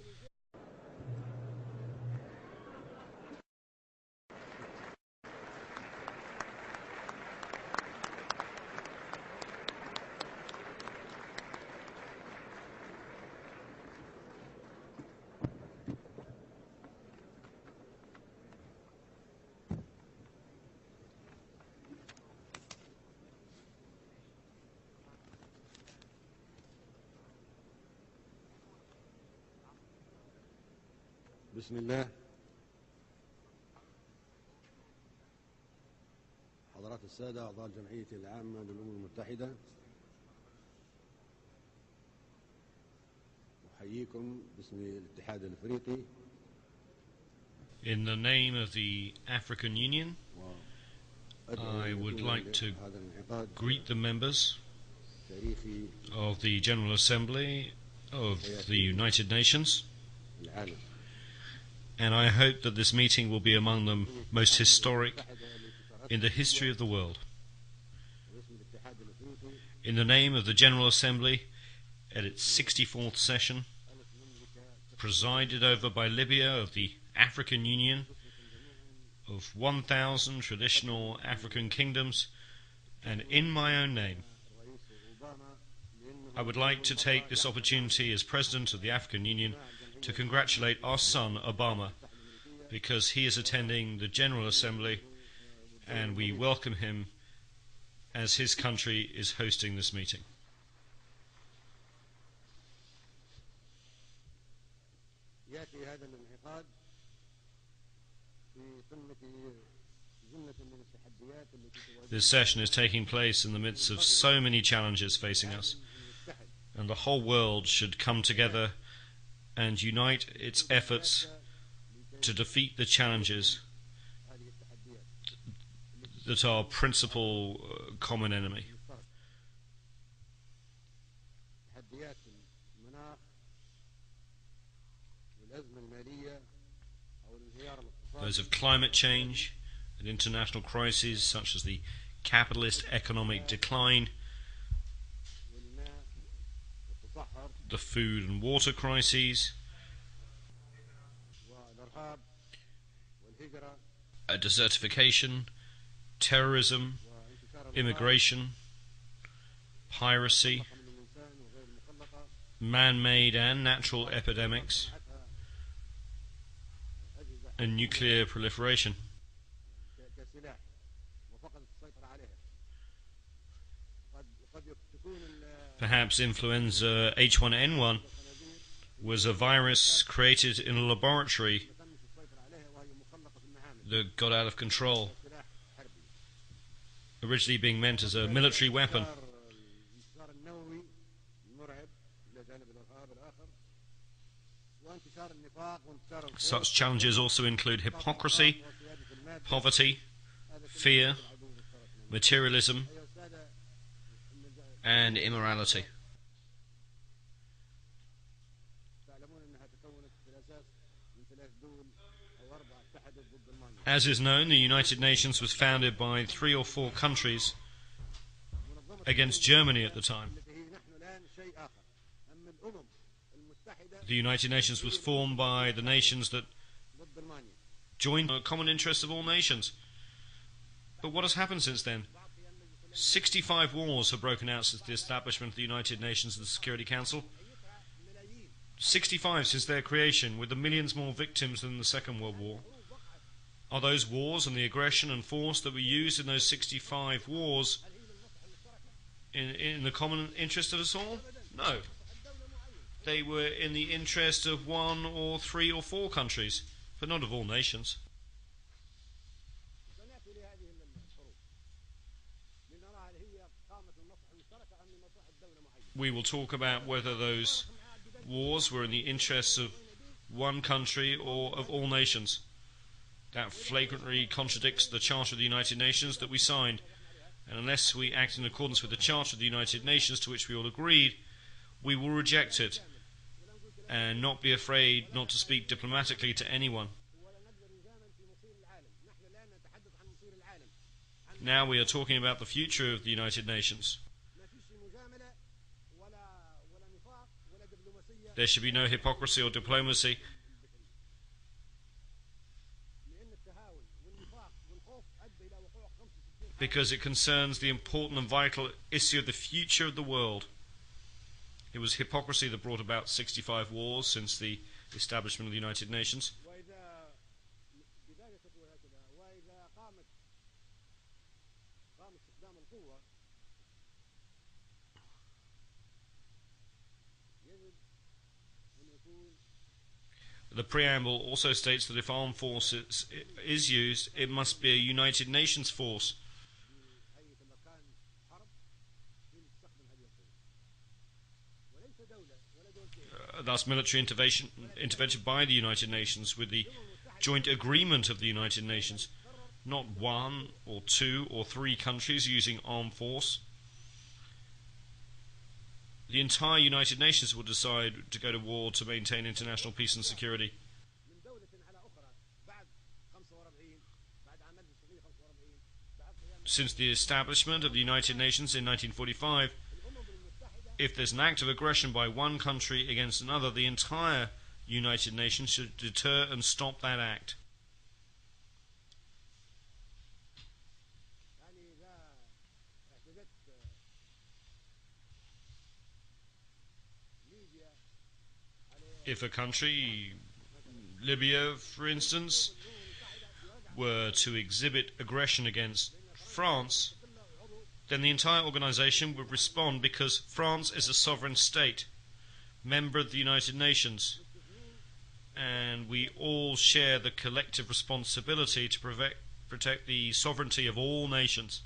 بسم الله. حضرات السادة أعضاء الجمعية العامة للأمم المتحدة، أحييكم باسم الاتحاد الأفريقي. In the name of the African Union, I would like to greet the members of the General Assembly of the United Nations, and I hope that this meeting will be among the most historic in the history of the world. In the name of the General Assembly, at its 64th session, presided over by Libya of the African Union, of 1,000 traditional African kingdoms, and in my own name, I would like to take this opportunity as President of the African Union to congratulate our son Obama, because he is attending the General Assembly, and we welcome him as his country is hosting this meeting. This session is taking place in the midst of so many challenges facing us, and the whole world should come together and unite its efforts to defeat the challenges that are principal common enemy. Those of climate change and international crises such as the capitalist economic decline, the food and water crises, desertification, terrorism, immigration, piracy, man-made and natural epidemics, and nuclear proliferation. Perhaps influenza H1N1 was a virus created in a laboratory that got out of control, originally being meant as a military weapon. Such challenges also include hypocrisy, poverty, fear, materialism, and immorality. As is known, the United Nations was founded by 3 or 4 countries against Germany at the time. The United Nations was formed by the nations that joined the common interests of all nations. But what has happened since then? 65 wars have broken out since the establishment of the United Nations and the Security Council. 65 since their creation, with the millions more victims than the Second World War. Are those wars and the aggression and force that were used in those 65 wars in the common interest of us all? No. They were in the interest of 1 or 3 or 4 countries, but not of all nations. We will talk about whether those wars were in the interests of one country or of all nations. That flagrantly contradicts the Charter of the United Nations that we signed, and unless we act in accordance with the Charter of the United Nations to which we all agreed, we will reject it and not be afraid not to speak diplomatically to anyone. Now we are talking about the future of the United Nations. There should be no hypocrisy or diplomacy, because it concerns the important and vital issue of the future of the world. It was hypocrisy that brought about 65 wars since the establishment of the United Nations. The preamble also states that if armed forces is used, it must be a United Nations force. Thus military intervention by the United Nations with the joint agreement of the United Nations, not 1 or 2 or 3 countries using armed force. The entire United Nations will decide to go to war to maintain international peace and security. Since the establishment of the United Nations in 1945, if there's an act of aggression by one country against another, the entire United Nations should deter and stop that act. If a country, Libya for instance, were to exhibit aggression against France, then the entire organization would respond because France is a sovereign state, member of the United Nations, and we all share the collective responsibility to protect the sovereignty of all nations.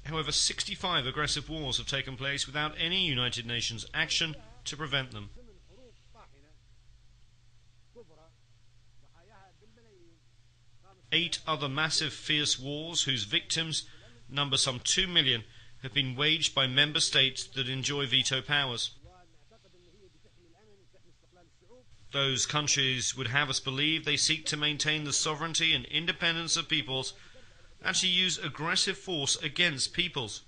However, 65 aggressive wars have taken place without any United Nations action to prevent them. 8 other massive, fierce wars, whose victims number some 2 million, have been waged by member states that enjoy veto powers. Those countries would have us believe they seek to maintain the sovereignty and independence of peoples and to use aggressive force against peoples.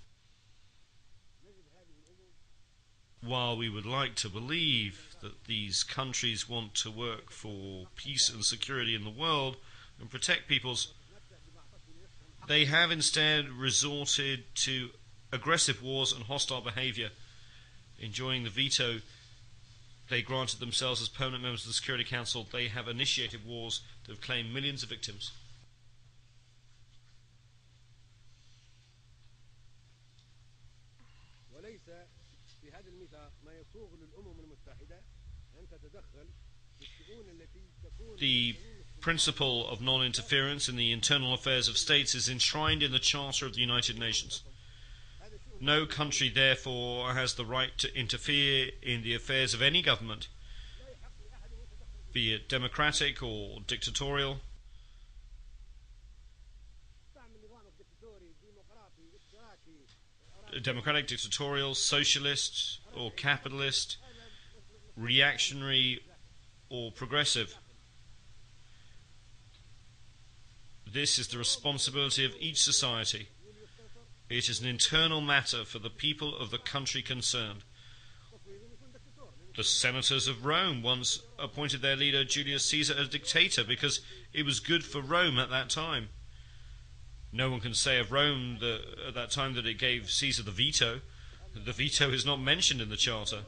While we would like to believe that these countries want to work for peace and security in the world and protect peoples, they have instead resorted to aggressive wars and hostile behavior, enjoying the veto they granted themselves as permanent members of the Security Council. They have initiated wars that have claimed millions of victims. The principle of non-interference in the internal affairs of states is enshrined in the Charter of the United Nations. No country, therefore, has the right to interfere in the affairs of any government, be it democratic or dictatorial. Democratic, dictatorial, socialist or capitalist, reactionary or progressive. This is the responsibility of each society. It is an internal matter for the people of the country concerned. The senators of Rome once appointed their leader Julius Caesar a dictator because it was good for Rome at that time. No one can say of Rome at that time that it gave Caesar the veto. The veto is not mentioned in the Charter.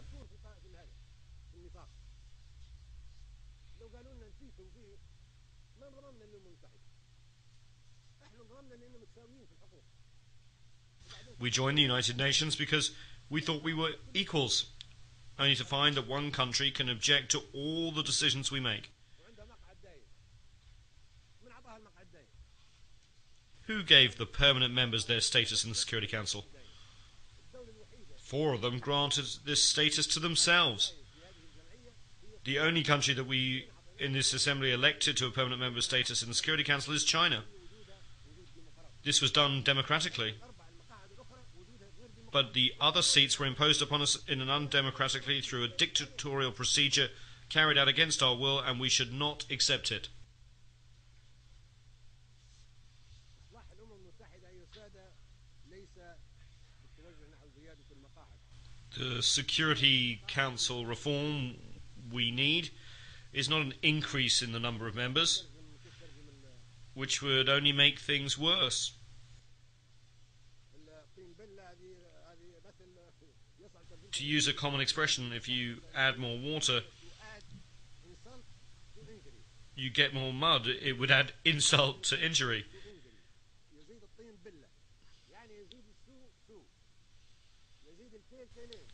We joined the United Nations because we thought we were equals, only to find that one country can object to all the decisions we make. Who gave the permanent members their status in the Security Council? 4 of them granted this status to themselves. The only country that we in this assembly elected to a permanent member status in the Security Council is China. This was done democratically. But the other seats were imposed upon us in an undemocratically through a dictatorial procedure carried out against our will, and we should not accept it. The Security Council reform we need is not an increase in the number of members, which would only make things worse. To use a common expression, if you add more water, you get more mud. It would add insult to injury.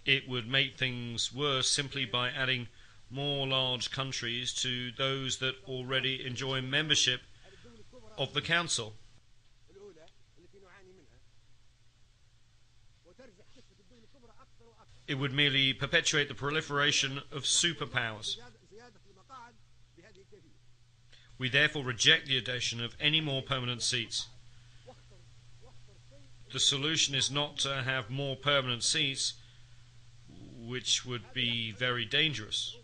It would make things worse simply by adding more large countries to those that already enjoy membership of the Council. It would merely perpetuate the proliferation of superpowers. We therefore reject the addition of any more permanent seats. The solution is not to have more permanent seats, which would be very dangerous.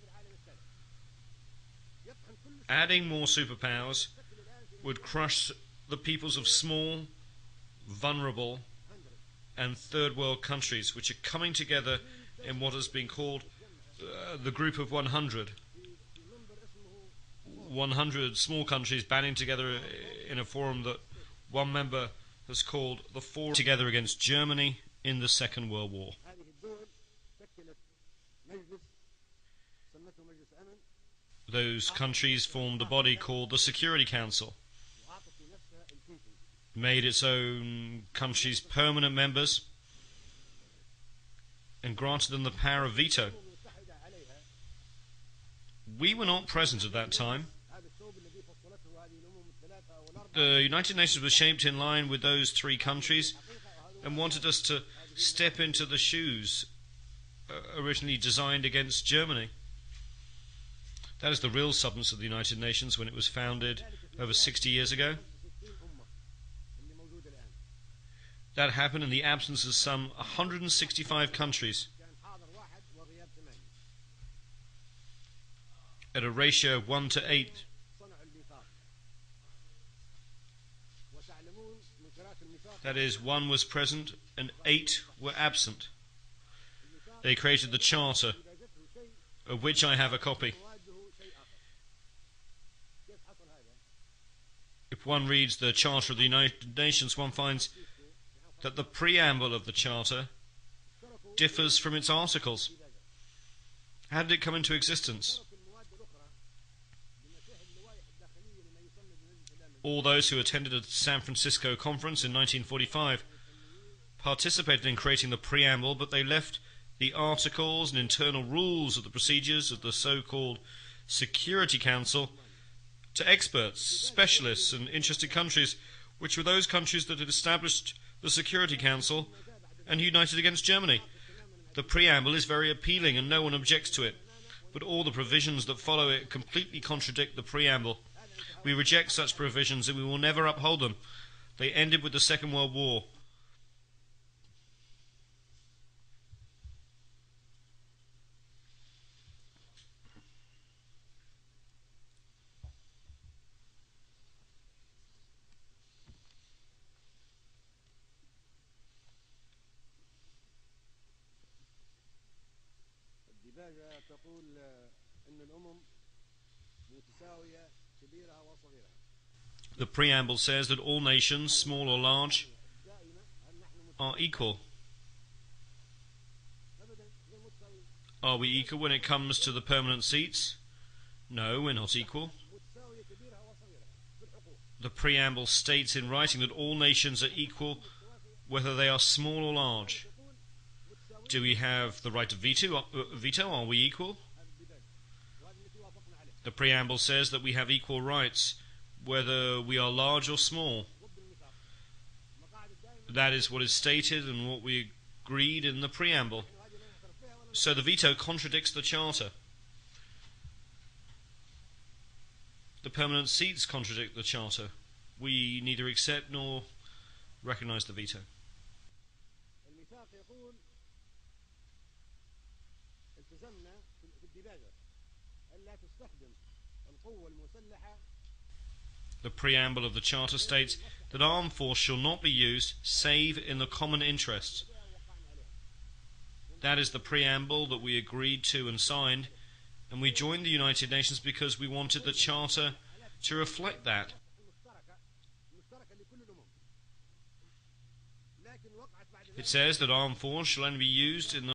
Adding more superpowers would crush the peoples of small, vulnerable, and third world countries, which are coming together in what has been called the Group of 100. 100 small countries banding together in a forum that one member has called the Forum Together Against Germany in the Second World War. Those countries formed a body called the Security Council. made its own countries permanent members, and granted them the power of veto. We were not present at that time. The United Nations was shaped in line with those three countries and wanted us to step into the shoes originally designed against Germany. That is the real substance of the United Nations when it was founded over 60 years ago. That happened in the absence of some 165 countries, at a ratio of 1 to 8. That is, 1 was present and 8 were absent. They created the Charter, of which I have a copy. If one reads the Charter of the United Nations, one finds that the preamble of the Charter differs from its articles. How did it come into existence? All those who attended a San Francisco conference in 1945 participated in creating the preamble, but they left the articles and internal rules of the procedures of the so-called Security Council to experts, specialists and interested countries, which were those countries that had established the Security Council and united against Germany. The preamble is very appealing and no one objects to it, but all the provisions that follow it completely contradict the preamble. We reject such provisions and we will never uphold them. They ended with the Second World War. The preamble says that all nations, small or large, are equal. Are we equal when it comes to the permanent seats? No, we're not equal. The preamble states in writing that all nations are equal whether they are small or large. Do we have the right to veto? Are we equal? The preamble says that we have equal rights whether we are large or small. That is what is stated and what we agreed in the preamble. So the veto contradicts the Charter. The permanent seats contradict the Charter. We neither accept nor recognize the veto. The preamble of the Charter states that armed force shall not be used save in the common interest. That is the preamble that we agreed to and signed, and we joined the United Nations because we wanted the Charter to reflect that. It says that armed force shall only be used in the